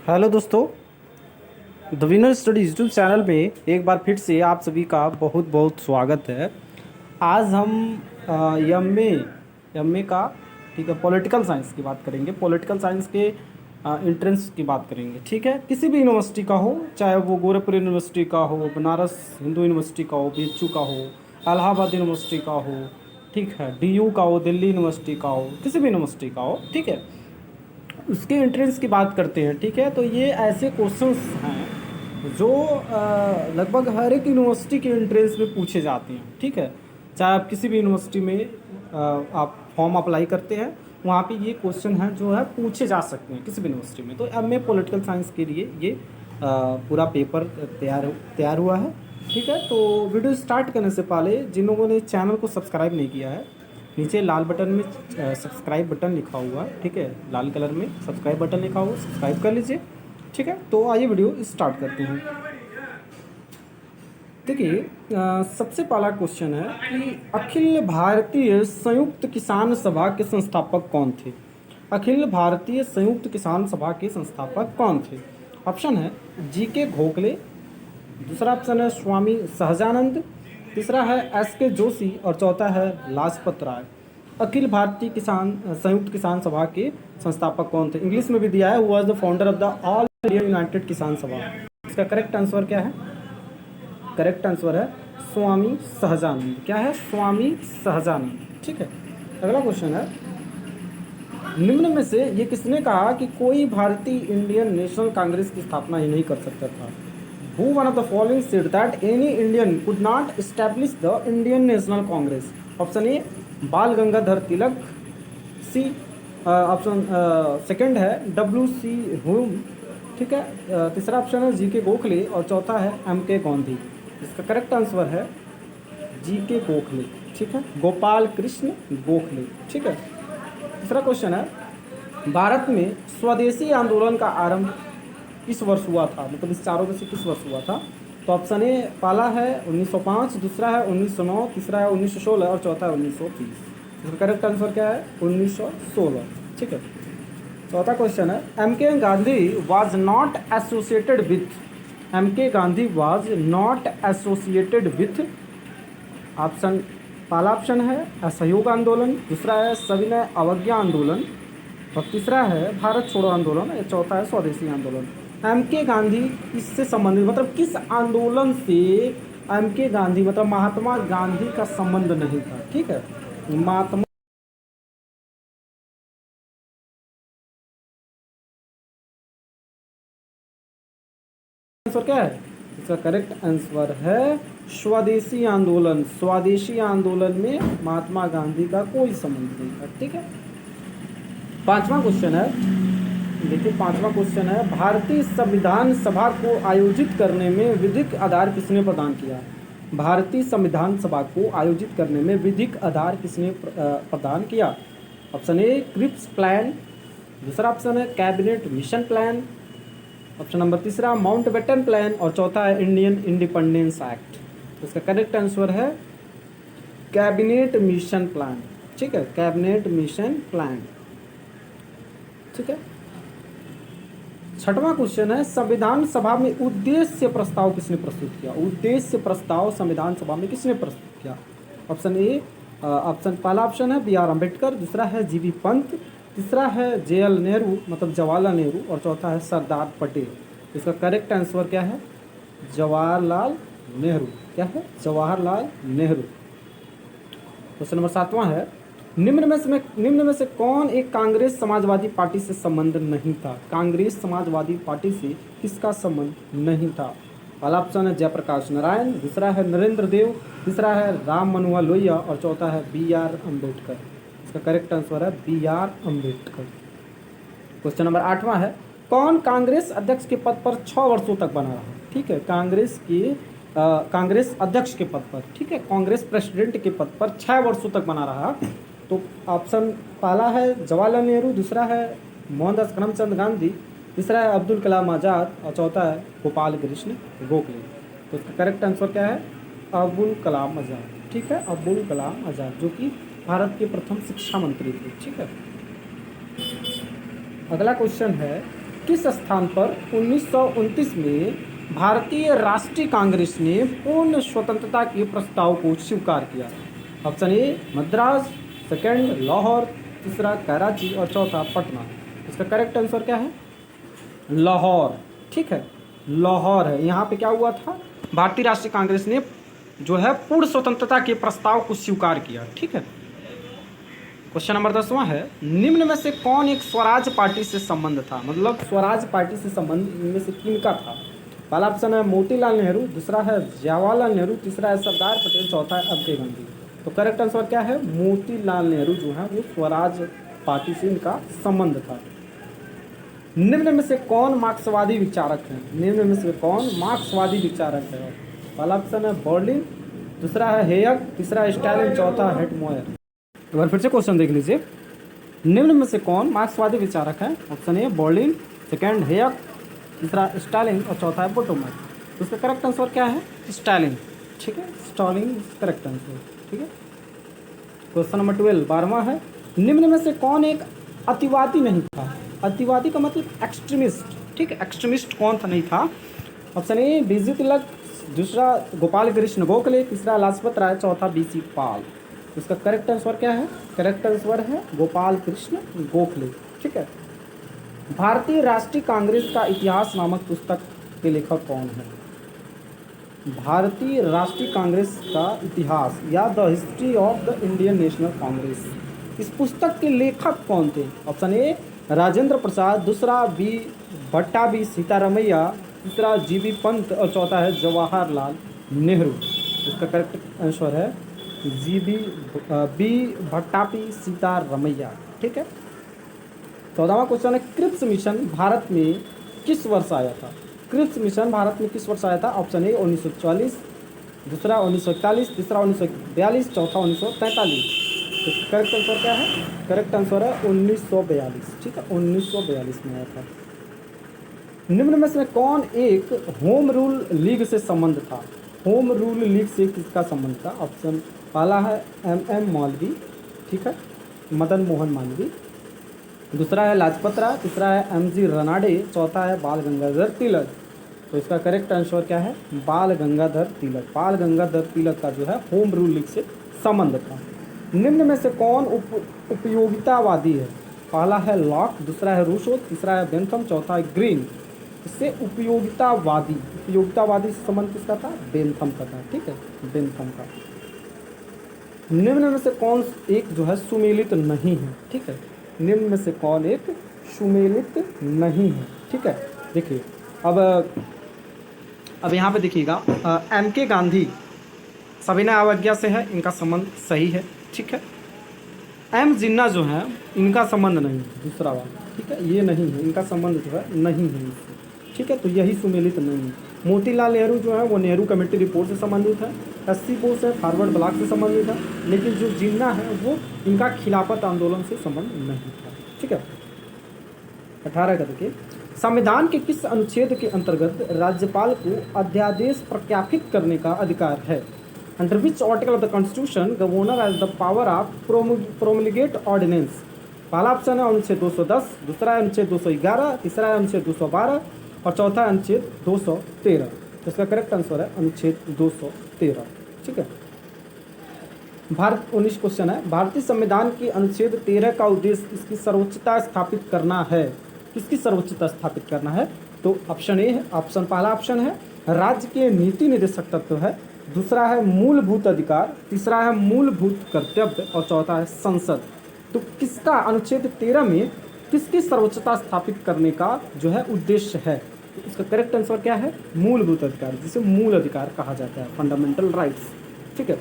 Hello दोस्तों, the winner studies YouTube channel में एक बार फिर से आप सभी का बहुत बहुत स्वागत है। आज हम एम ए का ठीक है पॉलिटिकल साइंस की बात करेंगे। पॉलिटिकल साइंस के एंट्रेंस की बात करेंगे। ठीक है, किसी भी यूनिवर्सिटी का हो, चाहे वो गोरखपुर यूनिवर्सिटी का हो, बनारस हिंदू यूनिवर्सिटी का हो, बीएचयू का हो, इलाहाबाद यूनिवर्सिटी का हो, ठीक है, डीयू का हो, दिल्ली यूनिवर्सिटी का हो, किसी भी यूनिवर्सिटी का हो, ठीक है, उसके एंट्रेंस की बात करते हैं। ठीक है, तो ये ऐसे क्वेश्चंस हैं जो लगभग हर एक यूनिवर्सिटी के एंट्रेंस में पूछे जाते हैं। ठीक है, चाहे आप किसी भी यूनिवर्सिटी में आप फॉर्म अप्लाई करते हैं, वहाँ पे ये क्वेश्चन हैं जो है पूछे जा सकते हैं किसी भी यूनिवर्सिटी में। तो एमए पॉलिटिकल साइंस के लिए ये पूरा पेपर तैयार हुआ है। ठीक है, तो वीडियो स्टार्ट करने से पहले जिन लोगों ने चैनल को सब्सक्राइब नहीं किया है, नीचे लाल बटन में सब्सक्राइब बटन लिखा हुआ है। ठीक है, लाल कलर में सब्सक्राइब बटन लिखा हुआ है, सब्सक्राइब कर लीजिए। ठीक है, तो आइए वीडियो स्टार्ट करते हैं। देखिए, सबसे पहला क्वेश्चन है कि अखिल भारतीय संयुक्त किसान सभा के संस्थापक कौन थे। अखिल भारतीय संयुक्त किसान सभा के संस्थापक कौन थे? ऑप्शन है जीके घोखले, दूसरा ऑप्शन है स्वामी सहजानंद, तीसरा है एस के जोशी और चौथा है लाजपत राय। अखिल भारतीय किसान संयुक्त किसान सभा के संस्थापक कौन थे? इंग्लिश में भी दिया है, who was the founder of the all India United किसान सभा। इसका करेक्ट आंसर क्या है? करेक्ट आंसर है स्वामी सहजानंद। क्या है? स्वामी सहजानंद। ठीक है, अगला क्वेश्चन है, निम्न में से ये किसने कहा कि कोई भारतीय इंडियन नेशनल कांग्रेस की स्थापना ही नहीं कर सकता था? Who one of the following said that any Indian could not establish the Indian National Congress? Option A बाल Gangadhar Tilak, C option second है W.C. हुम, ठीक है, तीसरा ऑप्शन है जी.के. गोखले और चौथा है M.K. गांधी। इसका करेक्ट आंसर है जी.के. गोखले। ठीक है, गोपाल कृष्ण गोखले। ठीक है, तीसरा क्वेश्चन है, भारत में स्वदेशी आंदोलन का आरंभ किस वर्ष हुआ था? मतलब इस चारों में से किस वर्ष हुआ था? तो ऑप्शन ए पहला है 1905, दूसरा है 1909, तीसरा है 1916 और चौथा है 1930। इसका करेक्ट आंसर क्या है? 1916। ठीक है, चौथा क्वेश्चन है, MK. Gandhi was not associated with. MK. Gandhi was not associated with. Option पहला ऑप्शन है असहयोग आंदोलन, दूसरा है सविनय अवज्ञा आंदोलन और तीसरा है भारत छोड़ो आंदोलन और चौथा है स्वदेशी आंदोलन। M.K. गांधी इससे संबंधित, मतलब किस आंदोलन से M.K. गांधी मतलब महात्मा गांधी का संबंध नहीं था? ठीक है, महात्मा आंसर क्या है? इसका करेक्ट आंसर है स्वदेशी आंदोलन। स्वदेशी आंदोलन में महात्मा गांधी का कोई संबंध नहीं था। ठीक है, पांचवा क्वेश्चन है, देखिए पांचवा क्वेश्चन है, भारतीय संविधान सभा को आयोजित करने में विधिक आधार किसने प्रदान किया? भारतीय संविधान सभा को आयोजित करने में विधिक आधार किसने प्रदान किया? ऑप्शन ए क्रिप्स प्लान, दूसरा ऑप्शन है cabinet mission plan, option number तीसरा माउंटबेटन प्लान और चौथा है इंडियन इंडिपेंडेंस एक्ट। तो इसका करेक्ट आंसर है कैबिनेट मिशन प्लान। ठीक है, कैबिनेट मिशन प्लान। ठीक है, छठवां क्वेश्चन है, संविधान सभा में उद्देश्य प्रस्ताव किसने प्रस्तुत किया? उद्देश्य प्रस्ताव संविधान सभा में किसने प्रस्तुत किया? ऑप्शन ए ऑप्शन पहला ऑप्शन है बी आर अम्बेडकर, दूसरा है जी बी पंत, तीसरा है जे.एल. नेहरू मतलब जवाहरलाल नेहरू और चौथा है सरदार पटेल। इसका करेक्ट आंसर क्या है? जवाहरलाल नेहरू। क्या है? जवाहरलाल नेहरू। क्वेश्चन नंबर सातवां है, निम्न में से कौन एक कांग्रेस समाजवादी पार्टी से संबंध नहीं था? कांग्रेस समाजवादी पार्टी से किसका संबंध नहीं था? पहला ऑप्शन है जयप्रकाश नारायण, दूसरा है नरेंद्र देव, तीसरा है राम मनोहर लोहिया और चौथा है बी आर अम्बेडकर। इसका करेक्ट आंसर है B R Ambedkar. Question number आठवां है, कौन कांग्रेस अध्यक्ष के पद पर 6 वर्षों तक बना रहा? ठीक है, कांग्रेस अध्यक्ष के पद पर, ठीक है, कांग्रेस प्रेसिडेंट के पद पर 6 वर्षों तक बना रहा। तो ऑप्शन पहला है जवाहरलाल नेहरू, दूसरा है मोहनदास करमचंद गांधी, तीसरा है अब्दुल कलाम आज़ाद और चौथा है गोपाल कृष्ण गोखले। तो इसका करेक्ट आंसर क्या है? अब्दुल कलाम आज़ाद। ठीक है, अब्दुल कलाम आज़ाद जो कि भारत के प्रथम शिक्षा मंत्री थे। ठीक है, अगला क्वेश्चन है, किस स्थान पर 1929 में भारतीय राष्ट्रीय कांग्रेस ने पूर्ण स्वतंत्रता के प्रस्ताव को स्वीकार किया? Option A Madras, second Lahore, तीसरा कराची और चौथा पटना। इसका करेक्ट आंसर क्या है? लाहौर। ठीक है, लाहौर है। यहाँ पे क्या हुआ था? भारतीय राष्ट्रीय कांग्रेस ने जो है पूर्ण स्वतंत्रता के प्रस्ताव को स्वीकार किया। ठीक है। क्वेश्चन नंबर 10वां है, निम्न में से कौन एक स्वराज पार्टी से संबंध था? मतलब स्वराज पार्टी से संबंध इनमें से किनका था? पहला ऑप्शन है मोतीलाल नेहरू, दूसरा है जवाहरलाल नेहरू, तीसरा है सरदार पटेल, चौथा है अब्दुल गांधी। तो करेक्ट आंसर क्या है? मोतीलाल नेहरू जो है वो स्वराज पार्टी से इनका संबंध था। निम्न में से कौन मार्क्सवादी विचारक हैं? निम्न में से कौन मार्क्सवादी विचारक है? पहला ऑप्शन है बर्लिन, दूसरा है हेयक, तीसरा है स्टालिन, चौथा है हेटमोयर। एक बार फिर से क्वेश्चन देख लीजिए। निम्न में से कौन मार्क्सवादी विचारक है? ऑप्शन ए बर्लिन, सेकंड हेयक, तीसरा स्टालिन और चौथा है पोटोमर। तो इसका करेक्ट आंसर क्या है? स्टालिन। ठीक है, स्टालिन करेक्ट आंसर। ठीक है। क्वेश्चन नंबर 12 12वां है, निम्न में से कौन एक अतिवादी नहीं था? अतिवादी का मतलब एक्सट्रीमिस्ट। ठीक है, एक्सट्रीमिस्ट कौन था नहीं था? ऑप्शन ए बीजी तिलक, दूसरा गोपाल कृष्ण गोखले, तीसरा लाजपत राय, चौथा बीसी पाल। इसका करेक्ट आंसर क्या है? करेक्ट आंसर है गोपाल कृष्ण गोखले। ठीक है। भारतीय राष्ट्रीय कांग्रेस का इतिहास नामक पुस्तक के लेखक कौन है? भारतीय राष्ट्रीय कांग्रेस का इतिहास या the history of the Indian national Congress, इस पुस्तक के लेखक कौन थे? ऑप्शन ए राजेंद्र प्रसाद, दूसरा बी भट्टाभी सीतारमैया, तीसरा जीबी पंत और चौथा है जवाहरलाल नेहरू। इसका करेक्ट आंसर है बी भट्टाभी सीतारमैया। ठीक है। 14वां क्वेश्चन है, क्रिप्स मिशन भारत में किस वर्ष आया था? क्रिप्स मिशन भारत में किस वर्ष आया था? ऑप्शन ए 1944, दूसरा 1941, तीसरा 1942, चौथा 1943। तो करेक्ट आंसर क्या है? करेक्ट आंसर है 1942। ठीक है, 1942 में आया था। निम्न में से कौन एक होम रूल लीग से संबंध था? होम रूल लीग से किसका संबंध था? ऑप्शन पहला है एम मौलवी, ठीक है, मदन मोहन मालवीय, दूसरा है लाजपत राय, तीसरा है एमजी रनाडे, चौथा है बाल गंगाधर तिलक। तो इसका करेक्ट आंसर क्या है? बाल गंगाधर तिलक। बाल गंगाधर तिलक का जो है होम रूल लीग से संबंध था। निम्न में से कौन उपयोगितावादी है? पहला है लॉक, दूसरा है रूसो, तीसरा है बेंथम, चौथा है ग्रीन। इससे उपयोगितावादी से संबंध किसका था? बेंथम का था। ठीक है, बेंथम का। निम्न में से कौन एक जो है सुमेलित नहीं है? ठीक है, निम्न में से कौन एक सुमेलित नहीं है? ठीक है। देखिए अब यहाँ पे देखिएगा, एम के गांधी सविनय अवज्ञा से है, इनका संबंध सही है। ठीक है। एम जिन्ना जो है इनका संबंध नहीं है, दूसरा वाला। ठीक है, ये नहीं है, इनका संबंध जो है नहीं है इससे। ठीक है, तो यही सुमेलित नहीं है। मोतीलाल नेहरू जो है वो नेहरू कमेटी रिपोर्ट से संबंधित है, एससी बोस है फॉरवर्ड ब्लॉक से संबंधित है, लेकिन जो जिन्ना है वो इनका खिलाफत आंदोलन से संबंध नहीं था। ठीक है। 18 का देखिए, संविधान के किस अनुच्छेद के अंतर्गत राज्यपाल को अध्यादेश प्रख्यापित करने का अधिकार है? Under which article of the constitution governor has the power of promulgate ordinance? पहला ऑप्शन है अनुच्छेद 210, दूसरा है अनुच्छेद 211, तीसरा है अनुच्छेद 212 और चौथा है अनुच्छेद 213। तो इसका करेक्ट आंसर है अनुच्छेद 213। ठीक है। 19 क्वेश्चन है, भारतीय संविधान के अनुच्छेद 13 का उद्देश्य इसकी सर्वोच्चता स्थापित करना है। किसकी सर्वोच्चता स्थापित करना है? तो ऑप्शन ए है, ऑप्शन पहला ऑप्शन है राज्य के नीति निर्देशक तत्व है, दूसरा है मूलभूत अधिकार, तीसरा है मूलभूत कर्तव्य और चौथा है संसद। तो किसका अनुच्छेद 13 में किसकी सर्वोच्चता स्थापित करने का जो है उद्देश्य है? तो इसका करेक्ट आंसर क्या है? मूलभूत अधिकार, जिसे मूल अधिकार कहा जाता है, फंडामेंटल राइट्स। ठीक है।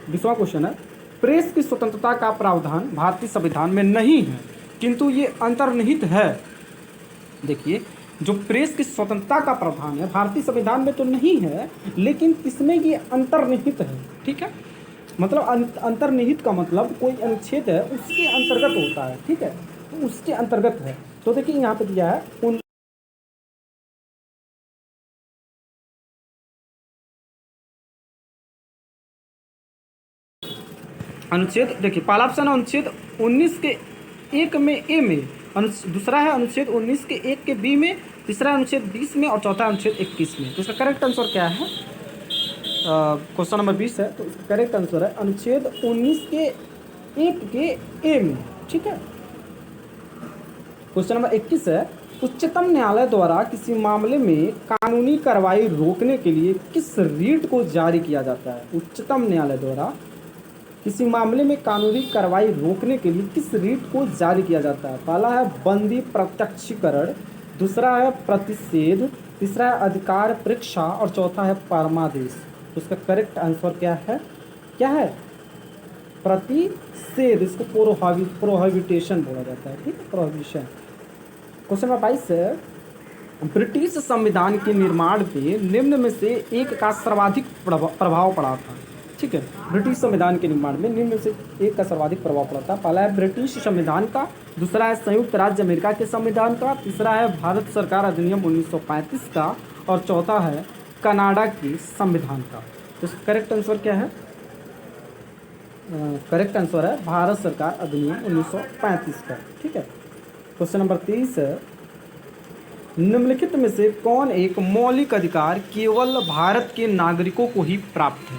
20वां क्वेश्चन है, प्रेस की स्वतंत्रता का प्रावधान भारतीय संविधान में नहीं है किंतु ये अंतर्निहित है। देखिए, जो प्रेस की स्वतंत्रता का प्रावधान है भारतीय संविधान में तो नहीं है, लेकिन इसमें ये अंतर्निहित है। ठीक है, मतलब अंतर्निहित का मतलब कोई अनुच्छेद है उसके अंतर्गत होता है। ठीक है, तो उसके अंतर्गत है। तो देखिए यहाँ पे दिया है अनुच्छेद, देखिए पहला ऑप्शन है अनुच्छेद 19 के 1 में ए में दूसरा है अनुच्छेद 19 के 1 के बी में, तीसरा है अनुच्छेद 20 में और चौथा अनुच्छेद 21 में। तो इसका करेक्ट आंसर क्या है? क्वेश्चन नंबर 20 है, तो इसका करेक्ट आंसर है अनुच्छेद 19 के 1 के ए में। ठीक है। क्वेश्चन नंबर 21 है, उच्चतम न्यायालय द्वारा किसी मामले में कानूनी कार्रवाई रोकने के लिए किस रीट को जारी किया जाता है? उच्चतम न्यायालय द्वारा किसी मामले में कानूनी कार्रवाई रोकने के लिए किस रीट को जारी किया जाता है? पहला है बंदी प्रत्यक्षीकरण, दूसरा है प्रतिषेध, तीसरा है अधिकार परीक्षा और चौथा है परमादेश। तो इसका करेक्ट आंसर क्या है? क्या है? प्रतिषेध। इसको प्रोहिबिटेशन बोला जाता है। ठीक है, प्रोहिबिशन। क्वेश्चन नंबर 22 है, ब्रिटिश संविधान के निर्माण पे निम्न में से एक का सर्वाधिक प्रभाव पड़ा था। ठीक है, ब्रिटिश संविधान के निर्माण में निम्न में से एक का सर्वाधिक प्रभाव पड़ा था। पहला है ब्रिटिश संविधान का, दूसरा है संयुक्त राज्य अमेरिका के संविधान का, तीसरा है भारत सरकार अधिनियम 1935 का और चौथा है कनाडा के संविधान का। तो इसका करेक्ट आंसर क्या है? करेक्ट आंसर है भारत सरकार अधिनियम 1935 का। ठीक है। क्वेश्चन नंबर 23 है, निम्नलिखित में से कौन एक मौलिक अधिकार केवल भारत के नागरिकों को ही प्राप्त है?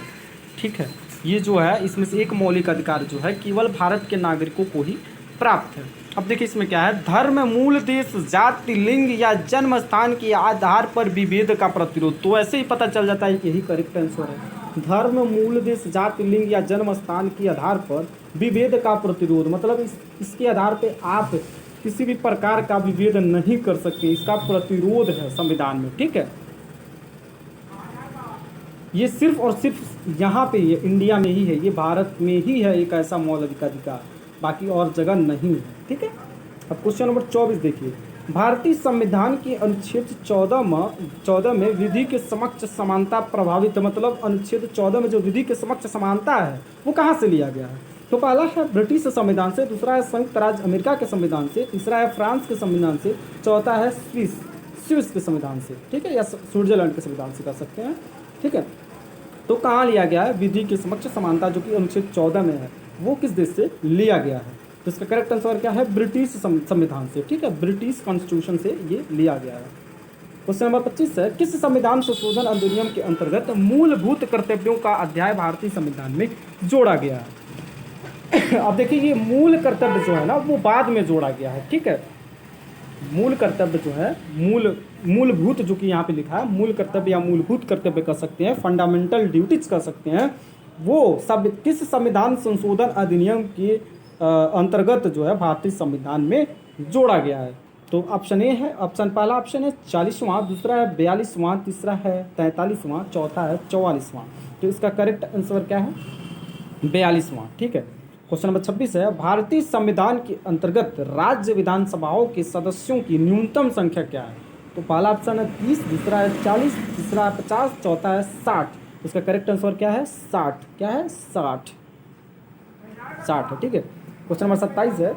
ठीक है, ये जो है इसमें से एक मौलिक अधिकार जो है केवल भारत के नागरिकों को ही प्राप्त है। अब देखिए इसमें क्या है, धर्म, मूल देश, जाति, लिंग या जन्म स्थान के आधार पर विभेद का प्रतिरोध। तो ऐसे ही पता चल जाता है कि यही करेक्ट आंसर है। धर्म, मूल देश, जाति, लिंग या जन्म स्थान के आधार पर विभेद का प्रतिरोध, मतलब इसके आधार पर आप किसी भी प्रकार का विभेद नहीं कर सकते, इसका प्रतिरोध है संविधान में। ठीक है, ये सिर्फ और सिर्फ यहाँ पे ये इंडिया में ही है, ये भारत में ही है एक ऐसा मौलिक अधिकार, बाकी और जगह नहीं है। ठीक है। अब क्वेश्चन नंबर 24 देखिए, भारतीय संविधान के अनुच्छेद 14 में विधि के समक्ष समानता प्रभावित, मतलब अनुच्छेद 14 में जो विधि के समक्ष समानता है वो कहाँ से लिया गया है? तो पहला है ब्रिटिश संविधान से, दूसरा है संयुक्त राज्य अमेरिका के संविधान से, तीसरा है फ्रांस के संविधान से, चौथा है स्विस के संविधान से। ठीक है, या स्विट्जरलैंड के संविधान से कर सकते हैं। ठीक है, तो कहाँ लिया गया है विधि के समक्ष समानता, जो कि अनुच्छेद 14 में है, वो किस देश से लिया गया है? तो इसका करेक्ट आंसर क्या है? ब्रिटिश संविधान से। ठीक है, ब्रिटिश कॉन्स्टिट्यूशन से ये लिया गया है। क्वेश्चन नंबर 25 है, किस संविधान संशोधन अधिनियम के अंतर्गत मूलभूत कर्तव्यों का अध्याय भारतीय संविधान में जोड़ा गया है? अब देखिए, ये मूल कर्तव्य जो है ना वो बाद में जोड़ा गया है। ठीक है, मूल कर्तव्य जो है, मूलभूत जो कि यहाँ पे लिखा है, मूल कर्तव्य या मूलभूत कर्तव्य कर सकते हैं, फंडामेंटल ड्यूटीज कर सकते हैं, वो सब किस संविधान संशोधन अधिनियम के अंतर्गत जो है भारतीय संविधान में जोड़ा गया है? तो ऑप्शन ए है, पहला ऑप्शन है 40वां, दूसरा है 42वां, तीसरा है 43वां, चौथा है 44वां। तो इसका करेक्ट आंसर क्या है? 42वां। ठीक है। क्वेश्चन नंबर 26 है, भारतीय संविधान के अंतर्गत राज्य विधानसभाओं के सदस्यों की न्यूनतम संख्या क्या है? तो पहला ऑप्शन है 30, दूसरा है 40, तीसरा है 50, चौथा है 60। इसका करेक्ट आंसर क्या है? 60। क्या है? 60 है। ठीक है। क्वेश्चन नंबर 27 है,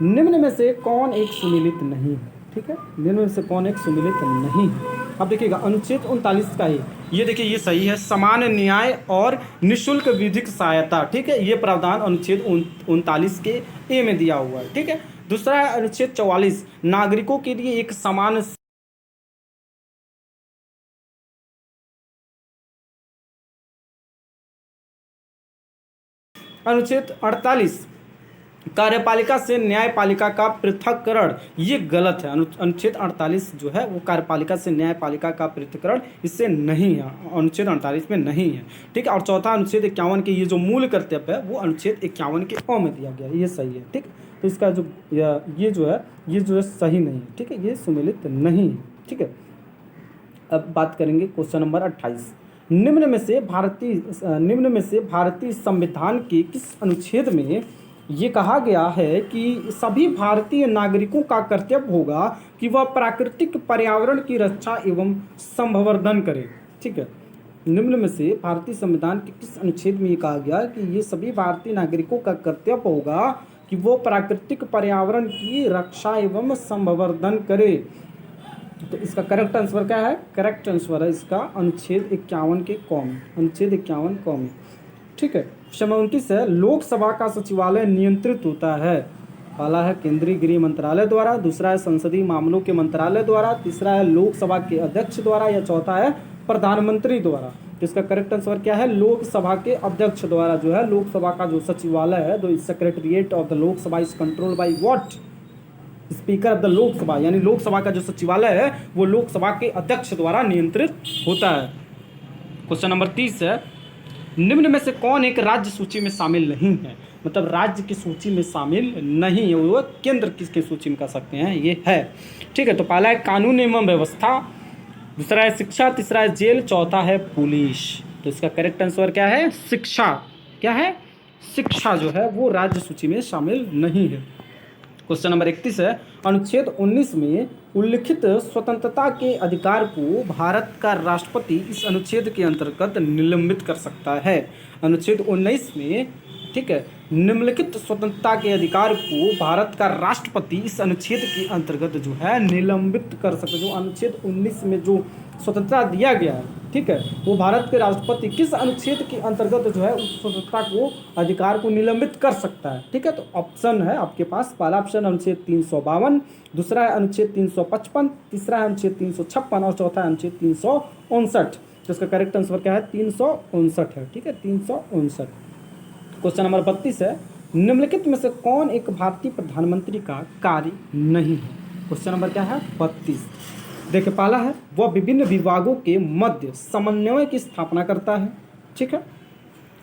निम्न में से कौन एक सुमेलित नहीं है? ठीक है, निम्न में से कौन एक सुमेलित नहीं है? अब देखिएगा अनुच्छेद 39 का ये देखिए, ये सही है, समान न्याय और निःशुल्क विधिक सहायता। ठीक है, ये प्रावधान अनुच्छेद 39 के ए में दिया हुआ है। ठीक है। दूसरा है अनुच्छेद 44, नागरिकों के लिए एक समान। अनुच्छेद 48, कार्यपालिका से न्यायपालिका का पृथक्करण, ये गलत है। अनुच्छेद 48 जो है वो कार्यपालिका से न्यायपालिका का पृथक्करण इससे नहीं है, अनुच्छेद 48 में नहीं है। ठीक है। और चौथा अनुच्छेद 51 के ये जो मूल कर्तव्य है वो अनुच्छेद 51 के अ में दिया गया है, ये सही है। ठीक, तो इसका जो ये जो है सही नहीं है। ठीक है, ये सुमेलित नहीं है। ठीक है। अब बात करेंगे क्वेश्चन नंबर 28, निम्न में से भारतीय संविधान के किस अनुच्छेद में ये कहा गया है कि सभी भारतीय नागरिकों का कर्तव्य होगा कि वह प्राकृतिक पर्यावरण की रक्षा एवं संवर्धन करें? ठीक है, निम्न में से भारतीय संविधान के किस अनुच्छेद में ये कहा गया कि ये सभी भारतीय नागरिकों का कर्तव्य होगा कि वो प्राकृतिक पर्यावरण की रक्षा एवं संवर्धन करे? तो इसका करेक्ट आंसर क्या है? करेक्ट आंसर है इसका अनुच्छेद 51 के क में, अनुच्छेद 51 क में। ठीक है। 29 है, लोकसभा का सचिवालय नियंत्रित होता है। पहला है केंद्रीय गृह मंत्रालय द्वारा, दूसरा है संसदीय मामलों के मंत्रालय द्वारा, तीसरा है लोकसभा के अध्यक्ष द्वारा, या चौथा है प्रधानमंत्री द्वारा। तो इसका करेक्ट आंसर क्या है? लोकसभा के अध्यक्ष द्वारा जो है, लोकसभा का जो सचिवालय है, the secretariat of the Lok Sabha is controlled by what? Speaker of the Lok Sabha, यानी लोकसभा का जो सचिवालय है वो लोकसभा के अध्यक्ष द्वारा नियंत्रित होता है। क्वेश्चन नंबर 30 है, निम्न में से कौन एक राज्य सूची में शामिल नहीं है? मतलब राज्य की सूची में शामिल नहीं है, वो केंद्र किसकी सूची में कह सकते हैं, ये है। ठीक है, तो पहला है कानून एवं व्यवस्था, दूसरा है शिक्षा, तीसरा है जेल, चौथा है पुलिस। तो इसका करेक्ट आंसर क्या है? शिक्षा। क्या है? शिक्षा जो है वो राज्य सूची में शामिल नहीं है। क्वेश्चन नंबर 31 है, अनुच्छेद 19 में उल्लिखित स्वतंत्रता के अधिकार को भारत का राष्ट्रपति इस अनुच्छेद के अंतर्गत निलंबित कर सकता है। अनुच्छेद 19 में, ठीक है, निम्नलिखित स्वतंत्रता के अधिकार को भारत का राष्ट्रपति इस अनुच्छेद के अंतर्गत जो है निलंबित कर सकता है। जो अनुच्छेद 19 में जो स्वतंत्रता दिया गया है, ठीक है, वो भारत के राष्ट्रपति किस अनुच्छेद के अंतर्गत जो है उस स्वतंत्रता को, अधिकार को निलंबित कर सकता है। ठीक है, तो ऑप्शन है आपके पास, पहला ऑप्शन अनुच्छेद 352, दूसरा है अनुच्छेद 355, तीसरा है अनुच्छेद 356 और चौथा है अनुच्छेद 359। तो इसका करेक्ट आंसर क्या है? 359 है। ठीक है, 359। क्वेश्चन नंबर 32 है, निम्नलिखित में से कौन एक भारतीय प्रधानमंत्री का कार्य नहीं है? क्वेश्चन नंबर क्या है? 32। देखिए, पहला है वह विभिन्न विभागों के मध्य समन्वय की स्थापना करता है। ठीक है,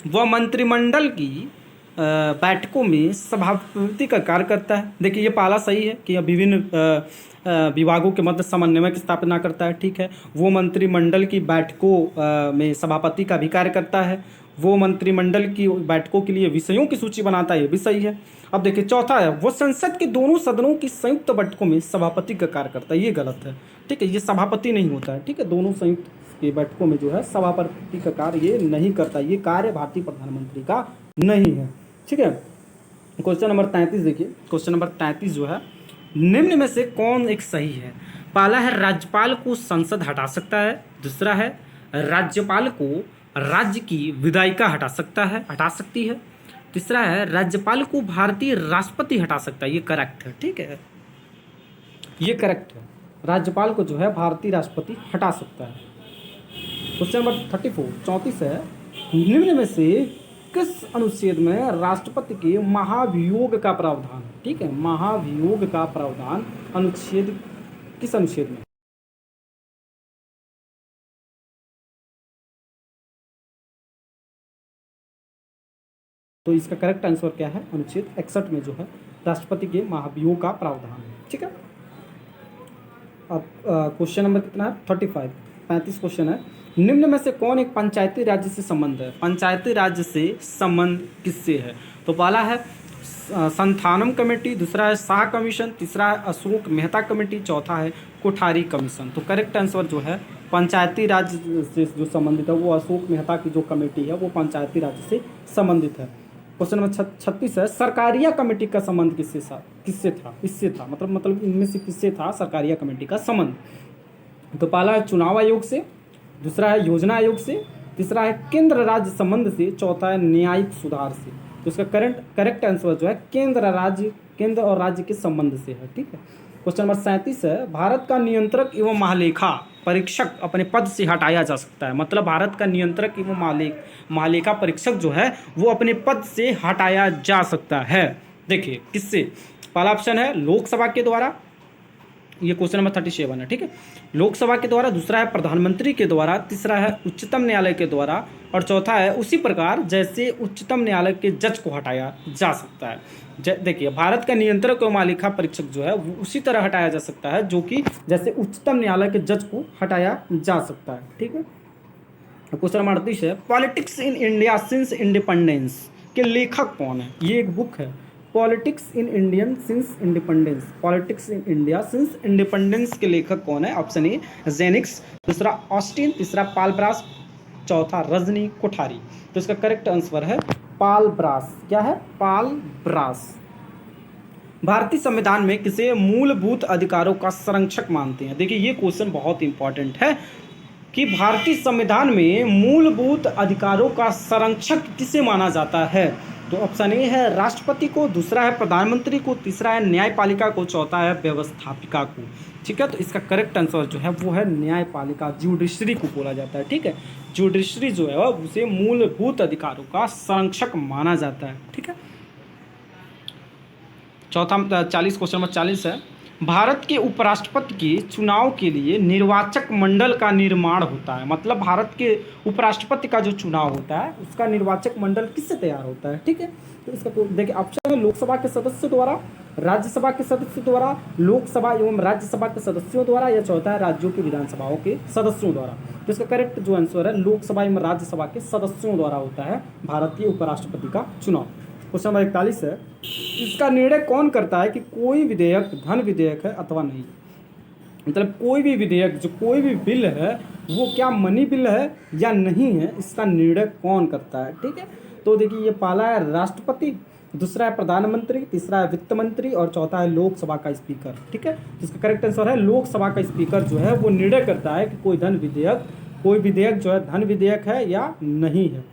वह मंत्रिमंडल की बैठकों में सभापति का कार्य करता है। देखिए, ये पहला सही है कि यह विभिन्न विभागों के मध्य समन्वय की स्थापना करता है। ठीक है, वो मंत्रिमंडल की बैठकों में सभापति का भी कार्य करता है। वो मंत्रिमंडल की बैठकों के लिए विषयों की सूची बनाता है, ये भी सही है। अब देखिए, चौथा है वो संसद के दोनों सदनों की संयुक्त बैठकों में सभापति का कार्य करता है, ये गलत है। ठीक है, ये सभापति नहीं होता है। ठीक है, दोनों संयुक्त की बैठकों में जो है सभापति का कार्य ये नहीं करता, ये कार्य भारतीय प्रधानमंत्री का नहीं है। ठीक है, क्वेश्चन नंबर 33 देखिए, क्वेश्चन नंबर 33 जो है, निम्न में से कौन एक सही है? पहला है राज्यपाल को संसद हटा सकता है, दूसरा है राज्यपाल को राज्य की विधायिका हटा सकती है, तीसरा है राज्यपाल को भारतीय राष्ट्रपति हटा सकता है, ये करेक्ट है। ठीक है, ये करेक्ट है, राज्यपाल को जो है भारतीय राष्ट्रपति हटा सकता है। क्वेश्चन नंबर 34 है, निम्न में से किस अनुच्छेद में राष्ट्रपति के महाभियोग का प्रावधान है? ठीक है, महाभियोग का प्रावधान अनुच्छेद, किस अनुच्छेद में? तो इसका करेक्ट आंसर क्या है? अनुच्छेद 61 में जो है राष्ट्रपति के महाभियोग का प्रावधान है। ठीक है, अब क्वेश्चन नंबर कितना है? 35 क्वेश्चन है, निम्न में से कौन एक पंचायती राज्य से संबंध है? पंचायती राज्य से संबंध किससे है? तो पहला है संथानम कमेटी, दूसरा है शाह कमीशन, तीसरा है अशोक मेहता कमेटी, चौथा है कोठारी कमीशन। तो करेक्ट आंसर जो है पंचायती राज्य से जो संबंधित है वो अशोक मेहता की जो कमेटी है वो पंचायती राज्य से संबंधित है। क्वेश्चन नंबर 36 है, सरकारिया कमेटी का संबंध किससे था? इससे था, मतलब इनमें से किससे था सरकारिया कमेटी का संबंध? तो पहला है चुनाव आयोग से, दूसरा है योजना आयोग से, तीसरा है केंद्र राज्य संबंध से, चौथा है न्यायिक सुधार से। तो इसका करेक्ट आंसर जो है केंद्र और राज्य के संबंध से है। ठीक है, क्वेश्चन नंबर 37 है, भारत का नियंत्रक एवं महालेखा परीक्षक अपने पद से हटाया जा सकता है। मतलब भारत का नियंत्रक एवं महालेखा परीक्षक जो है वो अपने पद से हटाया जा सकता है। देखिए किससे? पहला ऑप्शन है लोकसभा के द्वारा, ये क्वेश्चन नंबर 37 है। ठीक है, लोकसभा के द्वारा, दूसरा है प्रधानमंत्री के द्वारा, तीसरा है उच्चतम न्यायालय के द्वारा और चौथा है उसी प्रकार जैसे उच्चतम न्यायालय के जज को हटाया जा सकता है। देखिए, भारत का नियंत्रक एवं महालेखा परीक्षक जो है वो उसी तरह हटाया जा सकता है जो कि जैसे उच्चतम न्यायालय के जज को हटाया जा सकता है। ठीक है, क्वेश्चन नंबर 38 है, politics in India since independence के लेखक कौन है? ये एक बुक है, politics in Indian since independence, politics in India since independence के लेखक कौन है? ऑप्शन ए जेनिक्स, दूसरा ऑस्टिन, तीसरा पाल ब्रास, चौथा रजनी कोठारी। तो इसका करेक्ट आंसर है पाल ब्रास। क्या है? पाल ब्रास। भारतीय संविधान में किसे मूलभूत अधिकारों का संरक्षक मानते हैं? देखिए, ये क्वेश्चन बहुत इंपॉर्टेंट है कि भारतीय संविधान में मूलभूत अधिकारों का संरक्षक किसे माना जाता है? तो ऑप्शन ए है राष्ट्रपति को, दूसरा है प्रधानमंत्री को, तीसरा है न्यायपालिका को, चौथा है व्यवस्थापिका को। ठीक है, तो इसका करेक्ट आंसर जो है वो है न्यायपालिका, ज्यूडिशरी को बोला जाता है। ठीक है, ज्यूडिशरी जो है उसे मूलभूत अधिकारों का संरक्षक माना जाता है। ठीक है, चौथा 40 क्वेश्चन नंबर 40 है, भारत के उपराष्ट्रपति के चुनाव के लिए निर्वाचक मंडल का निर्माण होता है। मतलब भारत के उपराष्ट्रपति का जो चुनाव होता है उसका निर्वाचक मंडल किससे तैयार होता है। ठीक है, तो इसका तो देखिए ऑप्शन है लोकसभा के सदस्यों द्वारा, राज्यसभा के सदस्यों द्वारा, लोकसभा एवं राज्यसभा के सदस्यों द्वारा, या चौथा है राज्यों की विधानसभाओं के सदस्यों द्वारा। तो इसका करेक्ट जो आंसर है लोकसभा एवं राज्यसभा के सदस्यों द्वारा होता है भारतीय उपराष्ट्रपति का चुनाव। क्वेश्चन नंबर 41 है, इसका निर्णय कौन करता है कि कोई विधेयक धन विधेयक है अथवा नहीं। मतलब कोई भी विधेयक, जो कोई भी बिल है वो क्या मनी बिल है या नहीं है, इसका निर्णय कौन करता है। ठीक है, तो देखिए ये पहला है राष्ट्रपति, दूसरा है प्रधानमंत्री, तीसरा है वित्त मंत्री और चौथा है लोकसभा का स्पीकर। ठीक है, जिसका करेक्ट आंसर है लोकसभा का स्पीकर जो है वो निर्णय करता है कि कोई विधेयक जो है धन विधेयक है या नहीं है।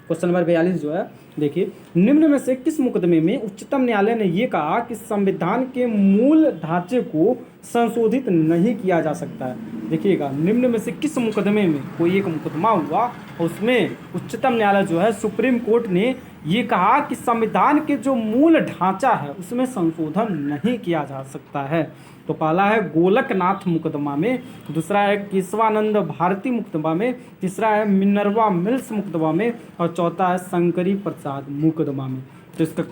क्वेश्चन नंबर 42 जो है देखिए, निम्न में से किस मुकदमे में उच्चतम न्यायालय ने यह कहा कि संविधान के मूल ढांचे को संशोधित नहीं किया जा सकता है। देखिएगा, निम्न में से किस मुकदमे में, कोई एक मुकदमा हुआ उसमें उच्चतम न्यायालय जो है सुप्रीम कोर्ट ने ये कहा कि संविधान के जो मूल ढांचा है उसमें संशोधन नहीं किया जा सकता है। तो पहला है गोलकनाथ मुकदमा में, दूसरा है केशवानंद भारती मुकदमा में, तीसरा है मिनर्वा मिल्स मुकदमा में और चौथा है शंकरी प्रसाद मुकदमा में। तो इसका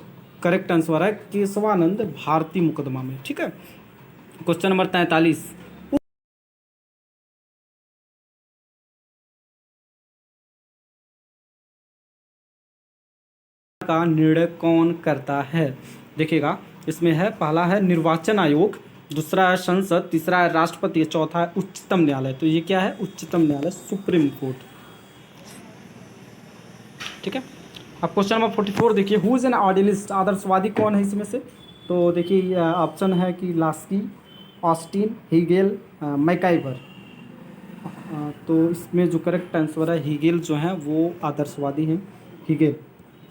करेक्ट आंसर है केशवानंद भारती मुकदमा में। ठीक है, क्वेश्चन नंबर 43, का निर्णय कौन करता है। देखिएगा, इसमें है पहला है निर्वाचन आयोग, दूसरा है संसद, तीसरा है राष्ट्रपति, चौथा है उच्चतम न्यायालय। तो ये क्या है, उच्चतम न्यायालय, सुप्रीम कोर्ट। ठीक है, अब क्वेश्चन नंबर 44 देखिए, हु इज एन ऑर्डिनलिस्ट, आदर्शवादी कौन है इसमें से। तो देखिए ऑप्शन है कि लास्की, ऑस्टिन, हीगेल, मैकाइवर। तो इसमें जो करेक्ट आंसर है हीगेल जो है वो आदर्शवादी हैं, हीगेल।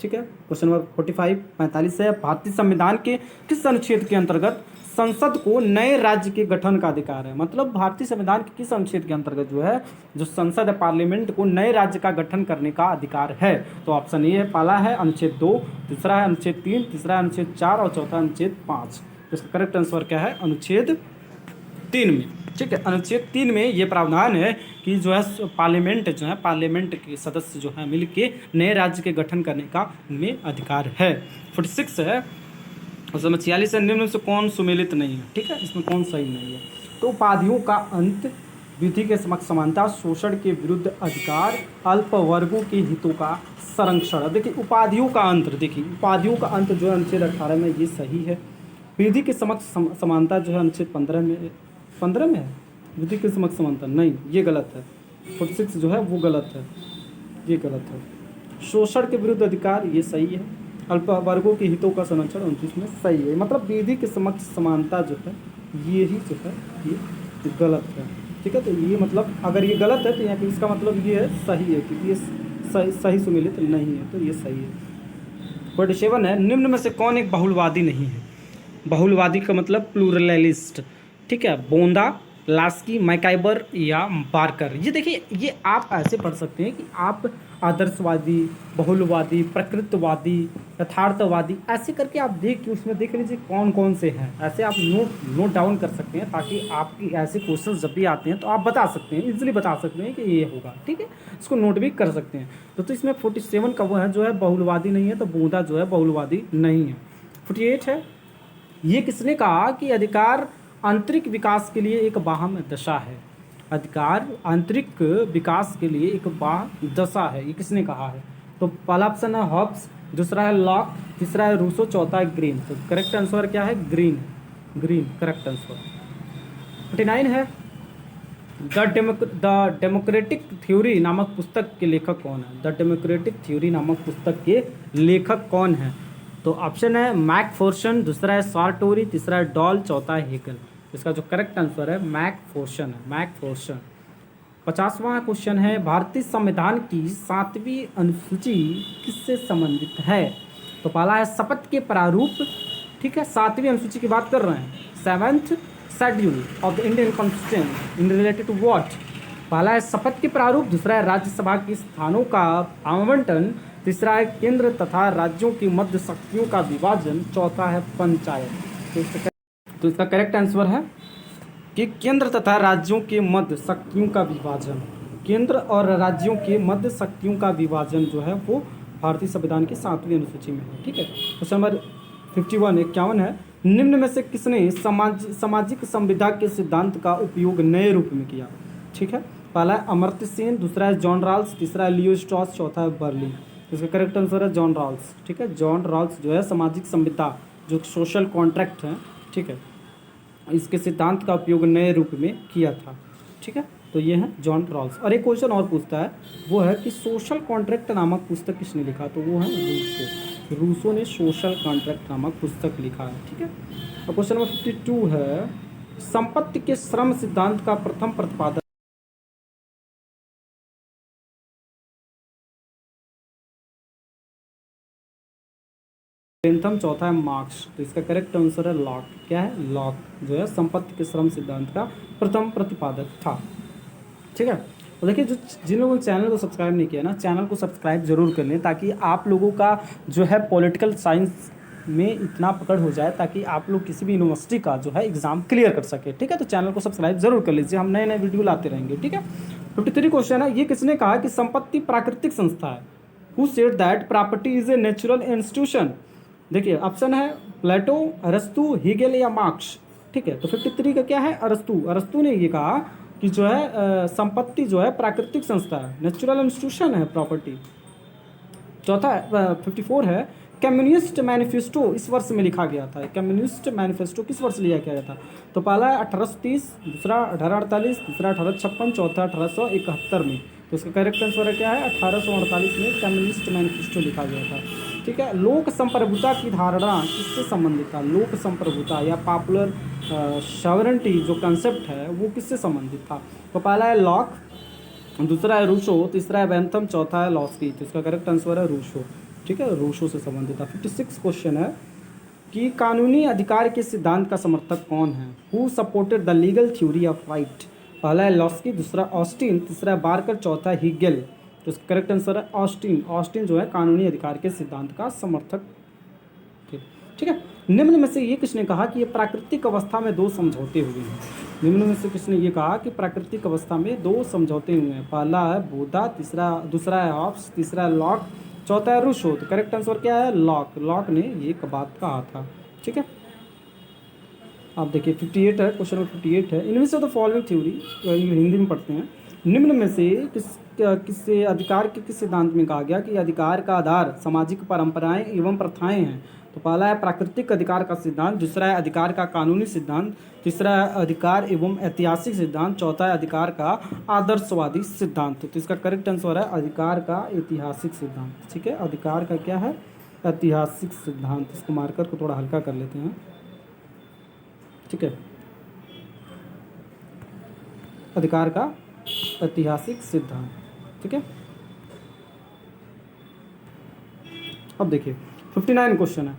ठीक है, क्वेश्चन नंबर 45 है, भारतीय संविधान के किस अनुच्छेद के अंतर्गत संसद को नए राज्य के गठन का अधिकार है। मतलब भारतीय संविधान के किस अनुच्छेद के अंतर्गत जो है जो संसद है पार्लियामेंट को नए राज्य का गठन करने का अधिकार है। तो ऑप्शन ए है, पहला है अनुच्छेद 2, दूसरा है अनुच्छेद 3, तीसरा है अनुच्छेद 4 और चौथा अनुच्छेद 5। तो इसका करेक्ट आंसर क्या है, अनुच्छेद 3 में। ठीक है, अनुच्छेद 3 में ये प्रावधान है कि जो है पार्लियामेंट जो है, पार्लियामेंट के सदस्य जो है मिलके नए राज्य के गठन करने का उनमें अधिकार है। 46 है, उसमें 46 है, निम्न से कौन सुमेलित नहीं है। ठीक है, इसमें कौन सही नहीं है। तो उपाधियों का अंत, विधि के समक्ष समानता, शोषण के विरुद्ध अधिकार, अल्प वर्गों के हितों का संरक्षण। देखिए उपाधियों का अंत, देखिए उपाधियों का अंत जो है अनुच्छेद 18 में ये सही है। विधि के समक्ष समानता जो है अनुच्छेद 15 में है। विधि के समक्ष समानता नहीं, ये गलत है। 46 जो है वो गलत है, ये गलत है। शोषण के विरुद्ध अधिकार ये सही है। अल्प वर्गों के हितों का संरक्षण 29 में सही है। मतलब विधि के समक्ष समानता जो है ये ही जो है ये गलत है। ठीक है, तो ये मतलब अगर ये गलत है तो यहाँ पे इसका मतलब ये है सही है, क्योंकि ये सही सुमेलित नहीं है, तो ये सही है। 47 है, निम्न में से कौन एक बहुलवादी नहीं है। बहुलवादी का मतलब प्लूरलिस्ट। ठीक है, बोंदा, लास्की, मैकाइबर या बार्कर। ये देखिए, ये आप ऐसे पढ़ सकते हैं कि आप आदर्शवादी, बहुलवादी, प्रकृतवादी, यथार्थवादी ऐसे करके आप उसमें देख लीजिए कौन कौन से हैं। ऐसे आप नोट डाउन कर सकते हैं ताकि आपकी ऐसे क्वेश्चन जब भी आते हैं तो आप बता सकते हैं, इजीली बता सकते हैं कि ये होगा। ठीक है, इसको नोट भी कर सकते हैं। तो इसमें 47 का वो है जो है बहुलवादी नहीं है, तो बोंदा जो है बहुलवादी नहीं है। 48 है, ये किसने कहा कि अधिकार आंतरिक विकास के लिए एक बाह्य दशा है। अधिकार आंतरिक विकास के लिए एक बाह्य दशा है, ये किसने कहा है। तो पहला ऑप्शन है हॉब्स, दूसरा है लॉक, तीसरा है रूसो, चौथा है ग्रीन। तो करेक्ट आंसर क्या है, ग्रीन। Green correct answer. 49 है, द डेमोक्रेटिक थ्योरी नामक पुस्तक के लेखक कौन है। द डेमोक्रेटिक थ्योरी नामक पुस्तक के लेखक कौन है। तो ऑप्शन है मैकफोर्शन, दूसरा है सार्टोरी, तीसरा है डॉल, चौथा है हेगल। इसका जो करेक्ट आंसर है मैकफोर्शन है, मैकफोर्शन। 50वां क्वेश्चन है, भारतीय संविधान की 7वीं अनुसूची किससे संबंधित है? तो पहला है शपथ के प्रारूप, ठीक है, 7वीं अनुसूची की बात कर रहे हैं, 7th schedule of the Indian constitution in related to what? पहला है शपथ के प्रारूप, दूसरा है राज्यसभा के स्थानों का आवंटन, तीसरा है केंद्र तथा राज्यों की मध्य शक्तियों का विभाजन, चौथा है पंचायत। तो इसका करेक्ट आंसर है कि केंद्र तथा राज्यों के मध्य शक्तियों का विभाजन। केंद्र और राज्यों के मध्य शक्तियों का विभाजन जो है वो भारतीय संविधान की 7वीं अनुसूची में है, ठीक है। क्वेश्चन नंबर 51 है, निम्न में से किसने सामाजिक संविदा के सिद्धांत का उपयोग नए रूप में किया? ठीक है, पहला है अमर्त्य सेन, दूसरा है जॉन रॉल्स, तीसरा है लियो स्ट्रॉस, चौथा है बर्लिन। इसका करेक्ट आंसर है जॉन रॉल्स, ठीक है। जॉन रॉल्स जो है सामाजिक संविदा जो सोशल कॉन्ट्रैक्ट है, ठीक है, इसके सिद्धांत का उपयोग नए रूप में किया था, ठीक है। तो ये है जॉन रॉल्स। और एक क्वेश्चन और पूछता है, वो है कि सोशल कॉन्ट्रैक्ट नामक पुस्तक किसने लिखा? तो वो है रूसो। रूसो ने सोशल कॉन्ट्रैक्ट नामक पुस्तक लिखा है, ठीक है। और क्वेश्चन नंबर 52 है, संपत्ति के श्रम सिद्धांत का प्रथम प्रतिपादक बेंथम, चौथा है मार्क्स। तो इसका करेक्ट आंसर है लॉक। क्या है? लॉक जो है संपत्ति के श्रम सिद्धांत का प्रथम प्रतिपादक था, ठीक है। तो देखिए, जो जिन लोगों ने चैनल को सब्सक्राइब नहीं किया ना, चैनल को सब्सक्राइब जरूर कर लें, ताकि आप लोगों का जो है पॉलिटिकल साइंस में इतना पकड़ हो जाए, ताकि आप लोग किसी भी यूनिवर्सिटी का जो है एग्जाम क्लियर कर सके, ठीक है। तो चैनल को सब्सक्राइब जरूर कर लीजिए, हम नए नए वीडियो लाते रहेंगे, ठीक है। 53 क्वेश्चन है, ये किसने कहा कि संपत्ति प्राकृतिक संस्था है? Who said that property is a natural institution? देखिए, ऑप्शन है प्लेटो, अरस्तु, हीगेल या मार्क्स, ठीक है। तो 53 का क्या है? अरस्तु। अरस्तु ने ये कहा कि जो है संपत्ति जो है प्राकृतिक संस्था है, नेचुरल इंस्टीट्यूशन है प्रॉपर्टी। चौथा 54 है, कम्युनिस्ट मैनिफेस्टो इस वर्ष में लिखा गया था। कम्युनिस्ट मैनिफेस्टो किस वर्ष लिया गया था? तो पहला है 1830, दूसरा 1848, तीसरा 1856, चौथा 1871 में। तो इसका करेक्ट आंसर क्या है? 1848 में कम्युनिस्ट मैनिफेस्टो लिखा गया था, ठीक है। लोक संप्रभुता की धारणा किससे संबंधित था? लोक संप्रभुता या पॉपुलर सॉवरेंटी जो कंसेप्ट है वो किससे संबंधित था? तो पहला है लॉक, दूसरा है रूसो, तीसरा है बेंथम, चौथा है लॉस्की। तो इसका करेक्ट आंसर है रूसो, ठीक है, रूसो से संबंधित था। 56 क्वेश्चन है कि कानूनी अधिकार के सिद्धांत का समर्थक कौन है? Who supported the legal theory of right? पहला है लॉस्की, दूसरा ऑस्टिन, तीसरा है बार्कर, चौथा है हीगेल। तो इसका करेक्ट आंसर है ऑस्टिन। ऑस्टिन जो है कानूनी अधिकार के सिद्धांत का समर्थक थे, ठीक है। निम्न में से ये किसने कहा कि ये प्राकृतिक अवस्था में दो समझौते हुए हैं? निम्न में से किसने ये कहा कि प्राकृतिक अवस्था में दो समझौते हुए हैं? पहला है बोधा, दूसरा है हॉब्स, तीसरा है लॉक, चौथा है रूसो। तो करेक्ट आंसर क्या है? लॉक। लॉक ने ये बात कहा था, ठीक है। आप देखिए 58 है, क्वेश्चन नंबर 58 है, इनमें से द फॉलोइंग थ्योरी, हिंदी में पढ़ते हैं, निम्न में से किस अधिकार के किस सिद्धांत में कहा गया कि अधिकार का आधार सामाजिक परंपराएं एवं प्रथाएं हैं? तो पहला है प्राकृतिक अधिकार का सिद्धांत, दूसरा है अधिकार का कानूनी सिद्धांत, तीसरा है अधिकार एवं ऐतिहासिक सिद्धांत, चौथा है अधिकार का आदर्शवादी सिद्धांत। तो इसका करेक्ट आंसर है अधिकार का ऐतिहासिक सिद्धांत, ठीक है। अधिकार का क्या है? ऐतिहासिक सिद्धांत। इसको मार्कर को थोड़ा हल्का कर लेते हैं, ठीक है। अधिकार का ऐतिहासिक सिद्धांत, ठीक है। अब देखिए 59 क्वेश्चन है,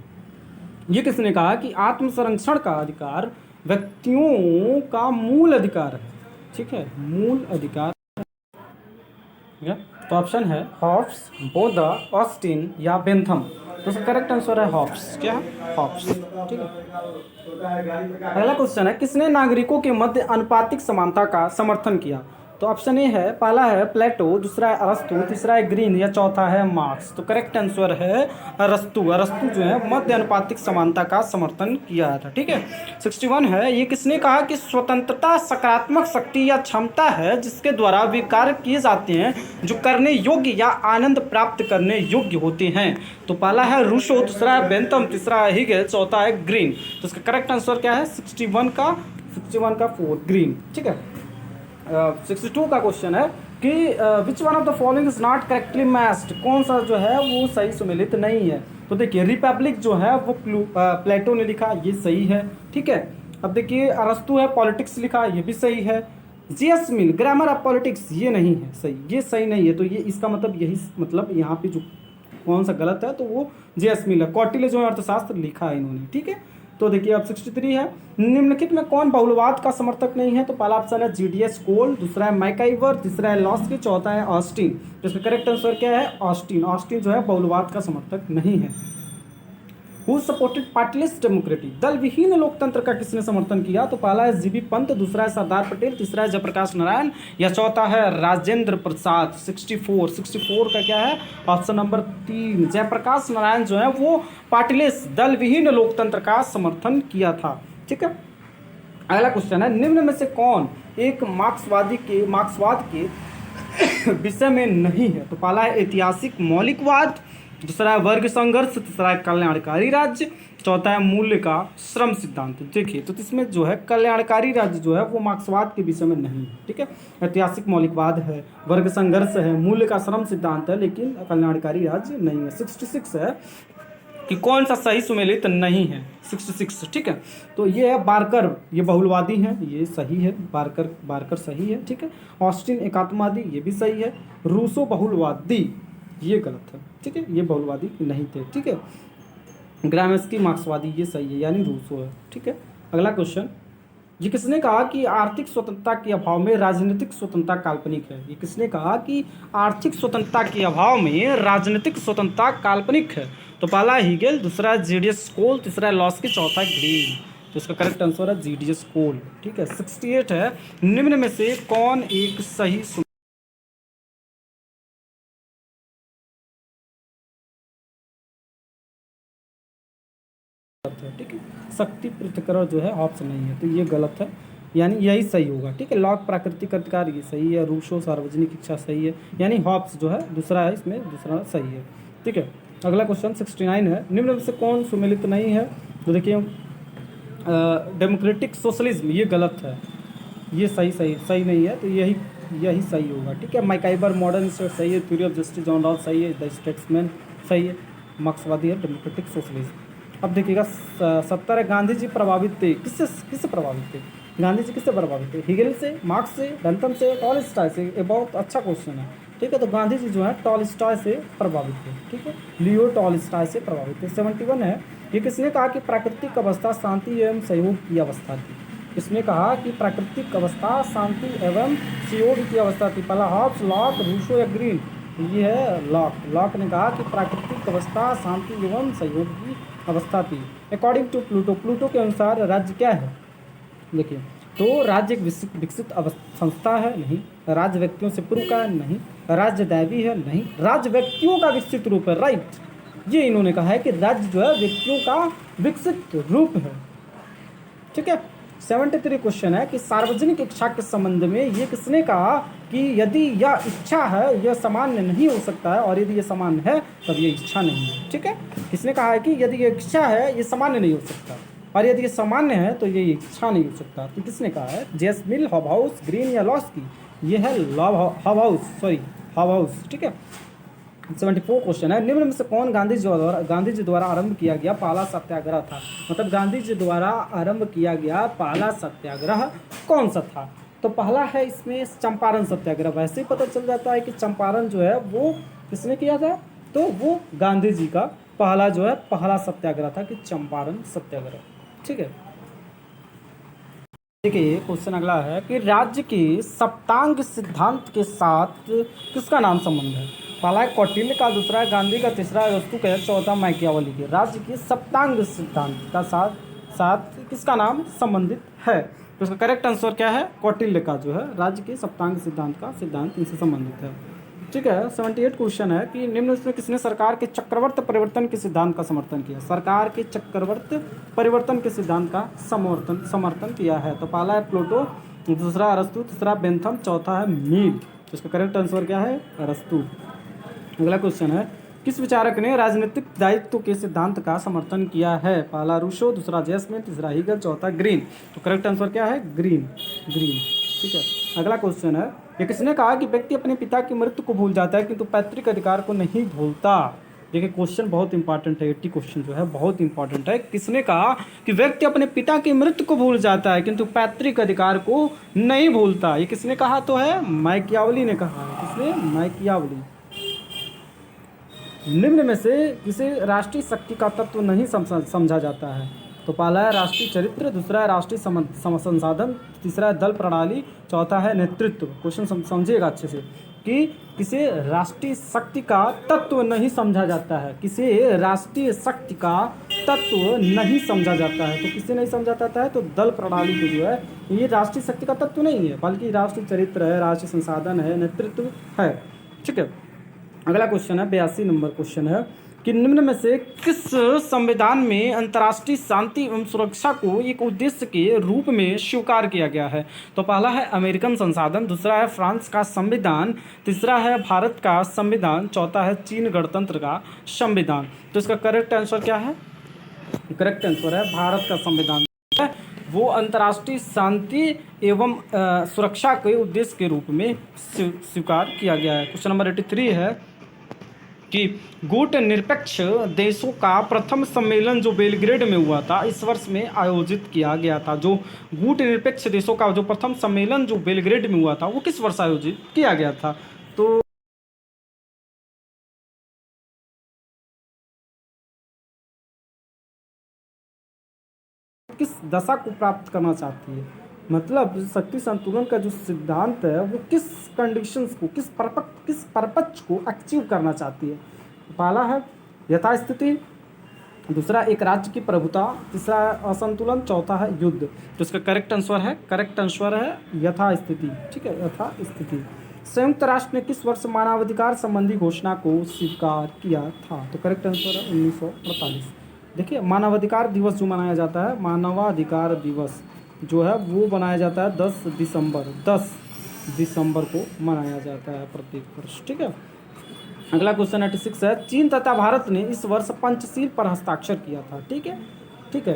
ये किसने कहा कि आत्मसंरक्षण का अधिकार व्यक्तियों का मूल अधिकार है? ठीक है, मूल अधिकार, ठीक है। तो ऑप्शन है हॉब्स, बोधा, ऑस्टिन या बेंथम। तो इसका करेक्ट आंसर है हॉब्स। क्या है? हॉब्स, ठीक है। पहला क्वेश्चन है, किसने नागरिकों के मध्य अनुपातिक समानता का समर्थन किया? तो ऑप्शन ए है, पहला है प्लेटो, दूसरा है अरस्तु, तीसरा है ग्रीन या चौथा है मार्क्स। तो करेक्ट आंसर है अरस्तु। अरस्तु जो है मध्य अनुपातिक समानता का समर्थन किया था, ठीक है। 61 है, ये किसने कहा कि स्वतंत्रता सकारात्मक शक्ति या क्षमता है जिसके द्वारा वे कार्य किए जाते हैं जो करने योग्य या आनंद प्राप्त करने योग्य होते हैं? तो पहला है रूसो, दूसरा है बेंथम, तीसरा है हीगेल, चौथा है ग्रीन। तो इसका करेक्ट आंसर क्या है? 61 का 4 ग्रीन, ठीक है। 62 का क्वेश्चन है कि which one of the following is not correctly matched? कौन सा जो है वो सही सुमेलित नहीं है? तो देखिए रिपब्लिक जो है वो प्लेटो ने लिखा, ये सही है, ठीक है। अब देखिए अरस्तु है पॉलिटिक्स लिखा, ये भी सही है। JS mill, grammar of politics, ये नहीं है सही, ये सही नहीं है। तो ये इसका मतलब यही, मतलब यहाँ पे जो कौन सा गलत है तो वो जेएस मिल है। कौटिल्य जो है अर्थशास्त्र लिखा है इन्होंने, ठीक है। तो देखिए अब 63 है, निम्नलिखित में कौन बहुलवाद का समर्थक नहीं है? तो पहला ऑप्शन है जीडीएस कोल, दूसरा है मैकाइवर, तीसरा है लॉस्की, चौथा है ऑस्टिन। तो इसका करेक्ट आंसर क्या है? ऑस्टिन। ऑस्टिन जो है बहुलवाद का समर्थक नहीं है। हु सपोर्टेड पार्टलेस डेमोक्रेसी, दल विहीन लोकतंत्र का किसने समर्थन किया? तो पहला है जीबी पंत, दूसरा है सरदार पटेल, तीसरा है जयप्रकाश नारायण, या चौथा है राजेंद्र प्रसाद। 64 का क्या है? ऑप्शन नंबर 3 जयप्रकाश नारायण जो है वो पार्टलेस दल विहीन लोकतंत्र का समर्थन किया था, ठीक है। अगला क्वेश्चन है, निम्न में से कौन एक मार्क्सवाद के विषय में नहीं है? तो पहला है ऐतिहासिक मौलिकवाद, दूसरा है वर्ग संघर्ष, तीसरा है कल्याणकारी राज्य, चौथा है मूल्य का श्रम सिद्धांत। देखिए तो इसमें जो है कल्याणकारी राज्य जो है वो मार्क्सवाद के विषय में नहीं है, ठीक है। ऐतिहासिक मौलिकवाद है, वर्ग संघर्ष है, मूल्य का श्रम सिद्धांत है, लेकिन कल्याणकारी राज्य नहीं है। 66 है कि कौन सा सही सुमेलित नहीं है? 66, ठीक है। तो ये है बार्कर, ये बहुलवादी है, ये सही है। बार्कर सही है, ठीक है। ऑस्टिन एकात्मवादी, ये भी सही है। रूसो बहुलवादी, ये गलत है, ठीक है, ये बहुलवादी नहीं थे, ठीक है। ग्रामस्की मार्क्सवादी, ये सही है, यानी रूसो है, ठीक है। अगला क्वेश्चन, ये किसने कहा कि आर्थिक स्वतंत्रता के अभाव में राजनीतिक स्वतंत्रता काल्पनिक है? ये किसने कहा कि आर्थिक स्वतंत्रता के अभाव में राजनीतिक स्वतंत्रता काल्पनिक है? तो पहला हीगेल, दूसरा जीडीएस कोल, तीसरा लॉस्की, चौथा ग्रीन। तो इसका करेक्ट आंसर है जीडीएस कोल, ठीक है। 68 है, निम्न में से कौन एक सही है, ठीक है। शक्ति पृथक्करण जो है ऑप्शन नहीं है, तो ये गलत है, यानी यही सही होगा, ठीक है। लॉक प्राकृतिक अधिकार, ये सही है। रूसो सार्वजनिक इच्छा, सही है, यानी हॉब्स जो है दूसरा है, इसमें दूसरा सही है, ठीक है। अगला क्वेश्चन 69 है, निम्न में से कौन सुमेलित नहीं है? तो देखिए डेमोक्रेटिक सोशलिज्म, ये गलत है, ये सही नहीं है, तो यही सही होगा, ठीक है। मैकाइबर मॉडर्न स्टेट सही है। Theory of justice John Rawls सही है। द स्टेट्समैन सही है। मार्क्सवादी है डेमोक्रेटिक सोशलिज्म। अब देखिएगा 70 है, गांधी जी प्रभावित थे, किससे प्रभावित थे? गांधी जी किससे प्रभावित थे? हिगेल से, मार्क्स से, बेंथम से, टॉलस्टॉय से? ये बहुत अच्छा क्वेश्चन है, ठीक है। तो गांधी जी जो है टॉलस्टॉय से प्रभावित थे, ठीक है, लियो टॉलस्टॉय से प्रभावित थे। 71 है, ये किसने कहा कि प्राकृतिक अवस्था शांति एवं सहयोग की अवस्था थी? इसने कहा कि प्राकृतिक अवस्था शांति एवं सहयोग की अवस्था थी। पहला हॉब्स, लॉक, रूसो या ग्रीन? ये है लॉक ने कहा कि प्राकृतिक अवस्था शांति एवं सहयोग की अवस्था थी। अकॉर्डिंग टू प्लूटो के अनुसार राज्य क्या है? देखिए तो राज्य एक विकसित संस्था है? नहीं। राज्य व्यक्तियों से पूर्व का? नहीं। राज्य दैवी है? नहीं। राज्य व्यक्तियों का विकसित रूप है, राइट, ये इन्होंने कहा है कि राज्य जो है व्यक्तियों का विकसित रूप है, ठीक है। 73 क्वेश्चन है कि सार्वजनिक इच्छा के संबंध में ये किसने कहा कि यदि यह इच्छा है यह सामान्य नहीं हो सकता है, और यदि यह सामान्य है तब ये इच्छा नहीं है, ठीक है। किसने कहा है कि यदि ये इच्छा है ये सामान्य नहीं हो सकता, और यदि ये सामान्य है तो ये इच्छा नहीं हो सकता? तो किसने कहा है? जेएस मिल, हॉबहाउस, ग्रीन या लॉस्की? ये है हॉबहाउस, ठीक है। 74 क्वेश्चन है, निम्न में से कौन गांधी जी द्वारा आरंभ किया गया पहला सत्याग्रह था? मतलब गांधी जी द्वारा आरंभ किया गया पहला सत्याग्रह कौन सा था? तो पहला है इसमें चंपारण सत्याग्रह। वैसे ही पता चल जाता है कि चंपारण जो है वो किसने किया था? तो वो गांधी जी का पहला सत्याग्रह था कि चंपारण सत्याग्रह, ठीक है। देखिए क्वेश्चन अगला है कि राज्य के सप्तांग सिद्धांत के साथ किसका नाम संबंध है? पहला है कौटिल्य का, दूसरा है गांधी का, तीसरा है अरस्तू का, चौथा मैकियावली के। राज्य के सप्तांग सिद्धांत का साथ किसका नाम संबंधित है? तो इसका करेक्ट आंसर क्या है? कौटिल्य का जो है राज्य के सप्तांग सिद्धांत का सिद्धांत इनसे संबंधित है, ठीक है। 78 क्वेश्चन है कि निम्न में किसने सरकार के चक्रवर्त परिवर्तन के सिद्धांत का समर्थन किया? सरकार के चक्रवर्त परिवर्तन के सिद्धांत का समर्थन किया है। तो पहला है प्लूटो, दूसरा अरस्तू, तीसरा बेंथम, चौथा है मील। तो इसका करेक्ट आंसर क्या है? अरस्तू। अगला क्वेश्चन है, किस विचारक ने राजनीतिक दायित्व के सिद्धांत का समर्थन किया है? पहला रूसो, दूसरा जेसमिन, तीसरा हीगल, चौथा ग्रीन। तो करेक्ट आंसर क्या है? ग्रीन, ठीक है। अगला क्वेश्चन है, ये किसने कहा कि व्यक्ति अपने पिता की मृत्यु को भूल जाता है किंतु पैतृक अधिकार को नहीं भूलता? देखिए क्वेश्चन बहुत इंपॉर्टेंट है, 80 क्वेश्चन जो है बहुत इंपॉर्टेंट है। किसने कहा कि व्यक्ति अपने पिता की मृत्यु को भूल जाता है किंतु पैतृक अधिकार को नहीं भूलता? ये किसने कहा तो है? मैकियावली ने कहा है। किसने? मैकियावली। निम्न में से किसे राष्ट्रीय शक्ति का तत्व नहीं समझा जाता है? तो पहला है राष्ट्रीय चरित्र, दूसरा है राष्ट्रीय संसाधन, तीसरा है दल प्रणाली, चौथा है नेतृत्व। क्वेश्चन समझिएगा अच्छे से कि किसे राष्ट्रीय शक्ति का तत्व नहीं समझा जाता है? किसे राष्ट्रीय शक्ति का तत्व नहीं समझा जाता है? तो किसे नहीं समझा जाता है? तो दल प्रणाली को जो है ये राष्ट्रीय शक्ति का तत्व नहीं है, बल्कि राष्ट्रीय चरित्र है, राष्ट्रीय संसाधन है, नेतृत्व है। ठीक है, अगला क्वेश्चन है 82 नंबर क्वेश्चन है कि निम्न में से किस संविधान में अंतर्राष्ट्रीय शांति एवं सुरक्षा को एक उद्देश्य के रूप में स्वीकार किया गया है? तो पहला है अमेरिकन संसाधन, दूसरा है फ्रांस का संविधान, तीसरा है भारत का संविधान, चौथा है चीन गणतंत्र का संविधान। तो इसका करेक्ट आंसर क्या है? करेक्ट आंसर है भारत का संविधान। वो अंतर्राष्ट्रीय शांति एवं सुरक्षा के उद्देश्य के रूप में स्वीकार किया गया है। क्वेश्चन नंबर 83 है कि गुट निरपेक्ष देशों का प्रथम सम्मेलन जो बेलग्रेड में हुआ था इस वर्ष में आयोजित किया गया था। जो गुट निरपेक्ष देशों का जो प्रथम सम्मेलन जो बेलग्रेड में हुआ था वो किस वर्ष आयोजित किया गया था? तो किस दशा को प्राप्त करना चाहती है? मतलब शक्ति संतुलन का जो सिद्धांत है वो किस कंडीशंस को, किस परपच को अचीव करना चाहती है? पहला है यथास्थिति, दूसरा एक राज्य की प्रभुता, तीसरा असंतुलन, चौथा है युद्ध। तो इसका करेक्ट आंसर है यथास्थिति। ठीक है, यथास्थिति। संयुक्त राष्ट्र ने किस वर्ष मानवाधिकार संबंधी घोषणा को स्वीकार किया था? तो करेक्ट आंसर है 1948। देखिए मानवाधिकार दिवस जो मनाया जाता है, मानवाधिकार दिवस जो है वो मनाया जाता है 10 दिसंबर को मनाया जाता है प्रत्येक वर्ष। ठीक है, अगला क्वेश्चन 86 है चीन तथा भारत ने इस वर्ष पंचशील पर हस्ताक्षर किया था। ठीक है,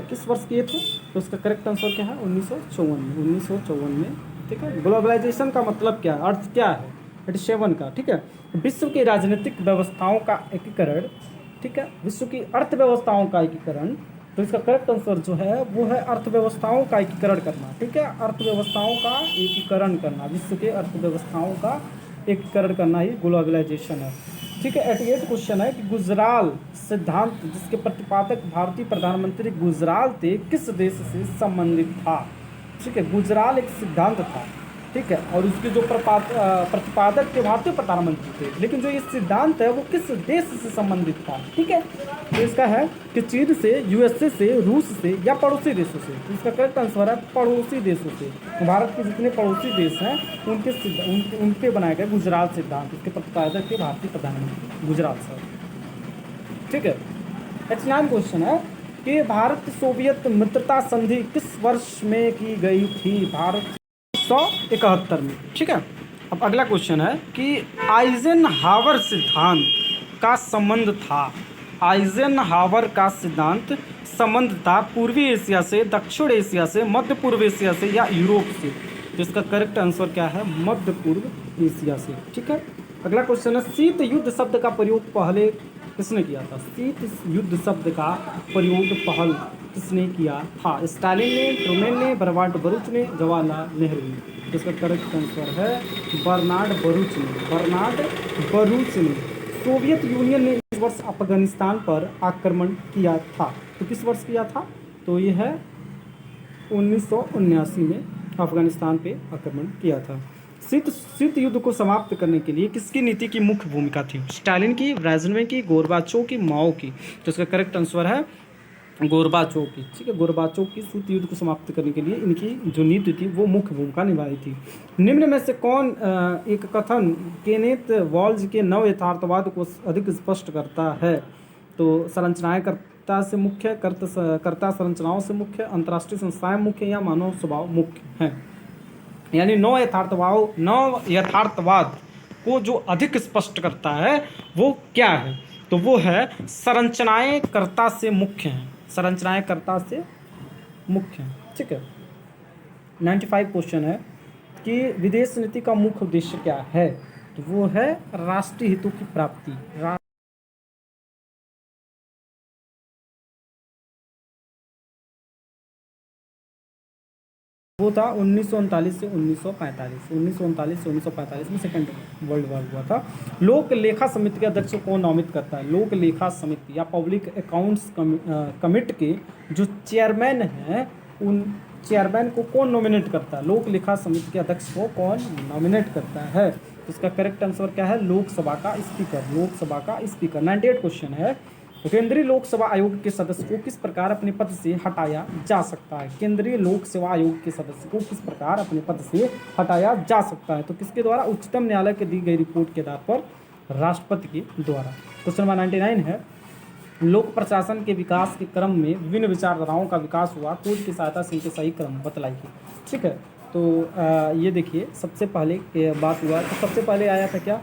किस वर्ष किए थे? तो इसका करेक्ट आंसर क्या है? 1954 में। ठीक है, ग्लोबलाइजेशन का मतलब क्या है, अर्थ क्या है? 87 का। ठीक है, विश्व की राजनीतिक व्यवस्थाओं का एकीकरण, ठीक है, विश्व की अर्थव्यवस्थाओं का एकीकरण। तो इसका करेक्ट आंसर जो है वो है अर्थव्यवस्थाओं का एकीकरण करना। ठीक है, अर्थव्यवस्थाओं का एकीकरण करना, विश्व के अर्थव्यवस्थाओं का एकीकरण करना ही ग्लोबलाइजेशन है। ठीक है, 88 क्वेश्चन है कि गुजराल सिद्धांत जिसके प्रतिपादक भारतीय प्रधानमंत्री गुजराल थे किस देश से संबंधित था? ठीक है, गुजराल एक सिद्धांत था। ठीक है, और उसके जो प्रतिपादक के भारतीय प्रधानमंत्री थे, लेकिन जो ये सिद्धांत है वो किस देश से संबंधित था? ठीक है, तो इसका है कि चीन से, यूएसए से, रूस से या पड़ोसी देशों से। तो इसका करेक्ट आंसर है पड़ोसी देशों से। भारत के जितने पड़ोसी देश हैं उनके बनाए गए गुजराल सिद्धांत, इसके प्रतिपादक के भारतीय प्रधानमंत्री गुजराल साहब। ठीक है, 89 क्वेश्चन है कि भारत सोवियत मित्रता संधि किस वर्ष में की गई थी? भारत 1971 में। ठीक है, अब अगला क्वेश्चन है कि आइजनहावर सिद्धांत का संबंध था, आइजनहावर का सिद्धांत संबंध था पूर्वी एशिया से, दक्षिण एशिया से, मध्य पूर्व एशिया से या यूरोप से? तो इसका करेक्ट आंसर क्या है? मध्य पूर्व एशिया से। ठीक है, अगला क्वेश्चन है शीत युद्ध शब्द का प्रयोग पहले किसने किया था? शीत युद्ध शब्द का प्रयोग पहल किसने किया था? स्टालिन ने, ट्रूमैन ने, बर्नार्ड बरूच ने, जवाहरलाल नेहरू ने? इसका करेक्ट आंसर है बर्नार्ड बरूच ने। सोवियत यूनियन ने इस वर्ष अफगानिस्तान पर आक्रमण किया था। तो किस वर्ष किया था? तो ये है 1979 में अफगानिस्तान पे आक्रमण किया था। शीत युद्ध को समाप्त करने के लिए किसकी नीति की मुख्य भूमिका थी? स्टालिन की, ब्रेजनेव की, गोरबाचोव की, माओ की? तो इसका करेक्ट आंसर है गोरबाचोव की। ठीक है, गोरबाचोव की शीत युद्ध को समाप्त करने के लिए इनकी जो नीति थी वो मुख्य भूमिका निभाई थी। निम्न में से कौन एक कथन केनेथ वॉल्ज के नव यथार्थवाद को अधिक स्पष्ट करता है? तो संरचनाएं कर्ता से मुख्य, कर्ता संरचनाओं से मुख्य, अंतर्राष्ट्रीय संस्थाएं मुख्य या मानव स्वभाव मुख्य हैं? यानी नव यथार्थवाद को जो अधिक स्पष्ट करता है वो क्या है? तो वो है संरचनाएं कर्ता से मुख्य हैं, संरचनाएं कर्ता से मुख्य हैं। ठीक है, 95 क्वेश्चन है कि विदेश नीति का मुख्य उद्देश्य क्या है? तो वो है राष्ट्रीय हितों की प्राप्ति। वो था 1939 से 1945। 1939 से 1945 में सेकेंड वर्ल्ड वॉर हुआ था। लोक लेखा समिति के अध्यक्ष को कौन नामित करता है? लोक लेखा समिति या पब्लिक अकाउंट्स कमिटी के जो चेयरमैन हैं, उन चेयरमैन को कौन नॉमिनेट करता है? लोक लेखा समिति के अध्यक्ष को कौन नॉमिनेट करता है? तो इसका करेक्ट आंसर क्या है? लोकसभा का स्पीकर। लोकसभा का स्पीकर। 98 क्वेश्चन है, केंद्रीय लोक सेवा आयोग के सदस्य को किस प्रकार अपने पद से हटाया जा सकता है? केंद्रीय लोक सेवा आयोग के सदस्य को किस प्रकार अपने पद से हटाया जा सकता है? तो किसके द्वारा? उच्चतम न्यायालय के दी गई रिपोर्ट के आधार पर राष्ट्रपति के द्वारा। क्वेश्चन नंबर 99 है, लोक प्रशासन के विकास के क्रम में विभिन्न विचारधाराओं का विकास हुआ, खोज की सहायता से इनके सही क्रम बतलाइए। ठीक है, तो ये देखिए, सबसे पहले बात हुआ तो सबसे पहले आया था क्या?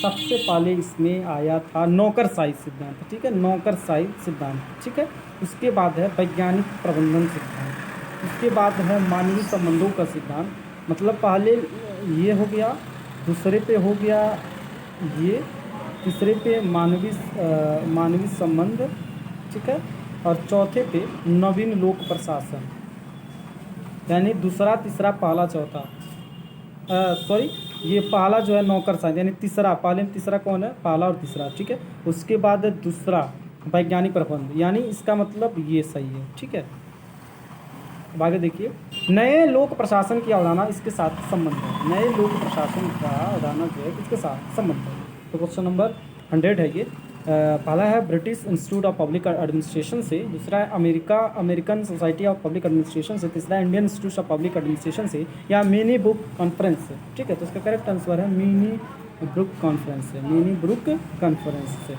सबसे पहले इसमें आया था नौकरशाही सिद्धांत। ठीक है, नौकरशाही सिद्धांत। ठीक है, उसके बाद है वैज्ञानिक प्रबंधन सिद्धांत। उसके बाद है मानवीय संबंधों का सिद्धांत। मतलब पहले ये हो गया, दूसरे पे हो गया ये, तीसरे पे मानवीय संबंध। ठीक है, और चौथे पे नवीन लोक प्रशासन, यानी दूसरा, तीसरा, पहला, चौथा। सॉरी, ये पहला जो है नौकरशाही, यानी तीसरा। पहले में तीसरा कौन है? पहला और तीसरा। ठीक है, उसके बाद दूसरा वैज्ञानिक प्रबंध, यानी इसका मतलब ये सही है। ठीक है, अब आगे देखिए, नए लोक प्रशासन की अवधारणा इसके साथ संबंध है। नए लोक प्रशासन का अवधारणा जो है इसके साथ संबंध है। तो क्वेश्चन नंबर 100 है ये। पहला है British institute of public administration से, दूसरा है American society of public administration से, तीसरा Indian institute of public administration से, या मिनी ब्रुक कॉन्फ्रेंस से। ठीक है, तो इसका करेक्ट आंसर है मिनी ब्रुक कॉन्फ्रेंस से। मिनी ब्रुक कॉन्फ्रेंस से।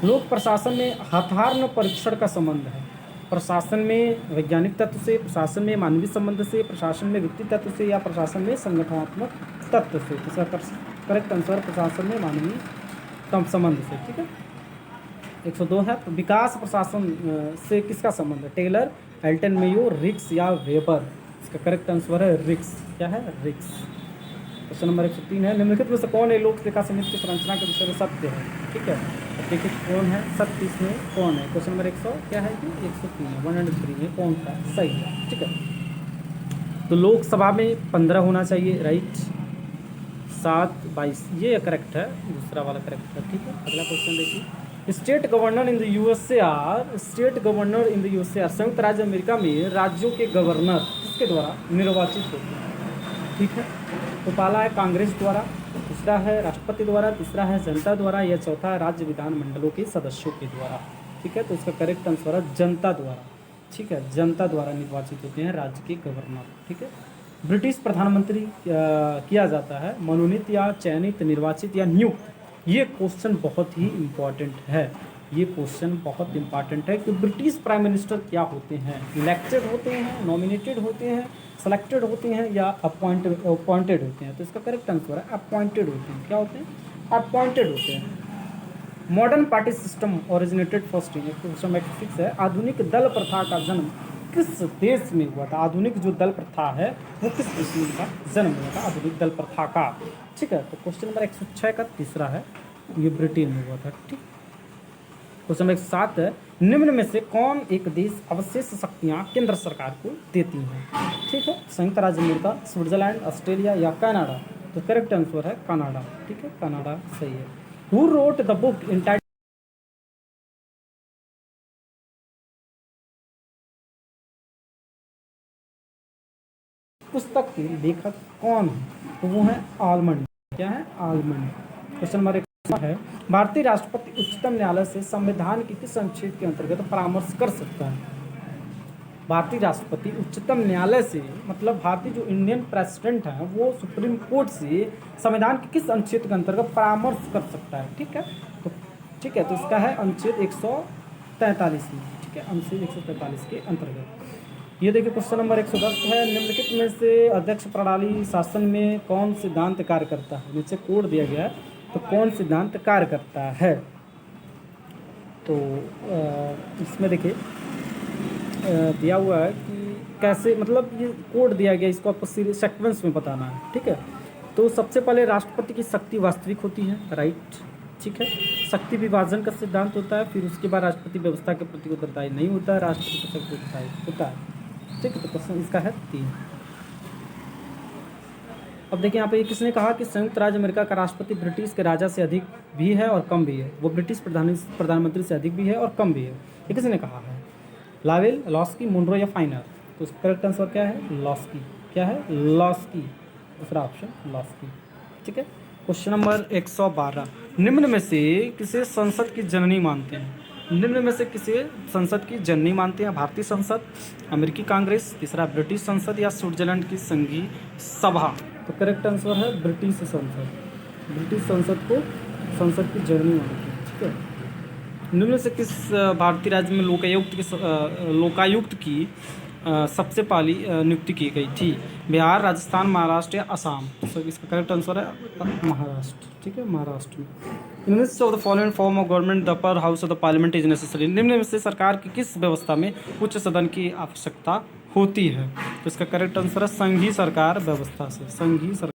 लोक प्रशासन में हथार्न परीक्षण का संबंध है। प्रशासन में वैज्ञानिक तत्व से, प्रशासन में मानवीय संबंध से, प्रशासन में व्यक्ति तत्व से, या प्रशासन में संगठनात्मक तत्व से। तो इसका करेक्ट आंसर प्रशासन में मानवीय संबंध से। ठीक है, 102 है, विकास प्रशासन से किसका संबंध है? टेलर, एल्टन मेयो, रिक्स या वेबर। इसका करेक्ट आंसर है रिक्स। क्या है? रिक्स। क्वेश्चन नंबर 103 है, निम्नलिखित में से कौन है लोक लेखा समिति की संरचना के विषय में सत्य है? ठीक है, अब देखिए कौन है सत्य, इसमें कौन है? क्वेश्चन नंबर 100 क्या है कि 103 है, 103 में कौन सा सही है? ठीक है, तो लोकसभा में 15 होना चाहिए, राइट। 7, 22 ये करेक्ट है, दूसरा वाला करेक्ट है। ठीक है, अगला क्वेश्चन देखिए, state governor in the USA are, state governor in the USA are, संयुक्त राज्य अमेरिका में राज्यों के गवर्नर किसके द्वारा निर्वाचित होते हैं? ठीक है, तो पहला है कांग्रेस द्वारा, दूसरा है राष्ट्रपति द्वारा, तीसरा है जनता द्वारा, या चौथा है राज्य विधानमंडलों के सदस्यों के द्वारा। ठीक है, तो इसका करेक्ट आंसर है जनता द्वारा। ठीक है, जनता द्वारा निर्वाचित होते हैं राज्य के गवर्नर। ठीक है, ब्रिटिश प्रधानमंत्री किया जाता है मनोनीत या चयनित, निर्वाचित या नियुक्त? ये क्वेश्चन बहुत ही इम्पॉर्टेंट है। ये क्वेश्चन बहुत इंपॉर्टेंट है कि ब्रिटिश प्राइम मिनिस्टर क्या होते हैं? इलेक्टेड होते हैं, नॉमिनेटेड होते हैं, सेलेक्टेड होते हैं, या अपॉइंटेड होते हैं? तो इसका करेक्ट आंसर है अपॉइंटेड होते हैं। क्या होते हैं? अपॉइंटेड होते हैं। Modern party system originated first in, question 106 है, आधुनिक दल प्रथा का जन्म किस देश में हुआ था? आधुनिक जो दल प्रथा है वो किस देश में का जन्म हुआ था? आधुनिक दल प्रथा का। ठीक है, तो क्वेश्चन नंबर 106 का तीसरा है, ये ब्रिटेन में हुआ था। ठीक, क्वेश्चन नंबर 107 है, निम्न में से कौन एक देश अवशेष शक्तियाँ केंद्र सरकार को देती हैं? ठीक है, संयुक्त राज्य अमेरिका, स्विट्जरलैंड, ऑस्ट्रेलिया या कनाडा? तो करेक्ट आंसर है कनाडा। ठीक है, कनाडा सही है। Who wrote the book entitled पुस्तक के लेखक कौन है? तो वो है आलमंड। क्या है? आलमंड। क्वेश्चन नंबर 1 है, भारतीय राष्ट्रपति उच्चतम न्यायालय से संविधान की किस अनुच्छेद के अंतर्गत परामर्श कर सकता है? भारतीय राष्ट्रपति उच्चतम न्यायालय से, मतलब भारतीय जो इंडियन प्रेसिडेंट है वो सुप्रीम कोर्ट से संविधान के किस अनुच्छेद के अंतर्गत परामर्श कर सकता है? ठीक है, तो इसका है अनुच्छेद 143 में। ठीक है, अनुच्छेद 143 के अंतर्गत। ये देखिए क्वेश्चन नंबर 110 है, निम्नलिखित में से अध्यक्ष प्रणाली शासन में कौन सिद्धांत कार्य करता है? नीचे कोड दिया गया है, तो कौन सिद्धांत कार्य करता है? तो इसमें देखिए दिया हुआ है कि कैसे, मतलब ये कोड दिया गया, इसको आपको सीक्वेंस में बताना है। ठीक है, तो सबसे पहले राष्ट्रपति की शक्ति वास्तविक होती है, राइट। ठीक है, शक्ति विभाजन का सिद्धांत होता है, फिर उसके बाद राष्ट्रपति व्यवस्था के प्रति उत्तरदायी नहीं होता है, राष्ट्रपति का शक्ति होता है। ठीक है, तो क्वेश्चन इसका है 3। अब देखिए यहाँ पे किसने कहा कि संयुक्त राज्य अमेरिका का राष्ट्रपति ब्रिटिश के राजा से अधिक भी है और कम भी है, वो ब्रिटिश प्रधानमंत्री से अधिक भी है और कम भी है, ये किसने कहा है? लावेल, लॉस्की, मुनरो या फाइनर? तो इसका करेक्ट आंसर क्या है? लॉस्की। क्या है? लॉस्की, दूसरा ऑप्शन लॉस्की। ठीक है। क्वेश्चन नंबर 112, निम्न में से किसे संसद की जननी मानते हैं? निम्न में से किसे संसद की जननी मानते हैं? भारतीय संसद, अमेरिकी कांग्रेस, तीसरा ब्रिटिश संसद या स्विट्जरलैंड की संघीय सभा? तो करेक्ट आंसर है ब्रिटिश संसद। ब्रिटिश संसद को संसद की जननी मानते हैं। ठीक है। निम्न में से किस भारतीय राज्य में लोकायुक्त की सबसे पहली नियुक्ति की गई थी? बिहार, राजस्थान, महाराष्ट्र या असम? तो इसका करेक्ट आंसर है महाराष्ट्र। ठीक है, महाराष्ट्र में। In of the following form of government the upper house of the parliament is necessary? निम्न में से सरकार की किस व्यवस्था में उच्च सदन की आवश्यकता होती है? तो इसका करेक्ट आंसर है संघीय सरकार व्यवस्था से। संघीय सरकार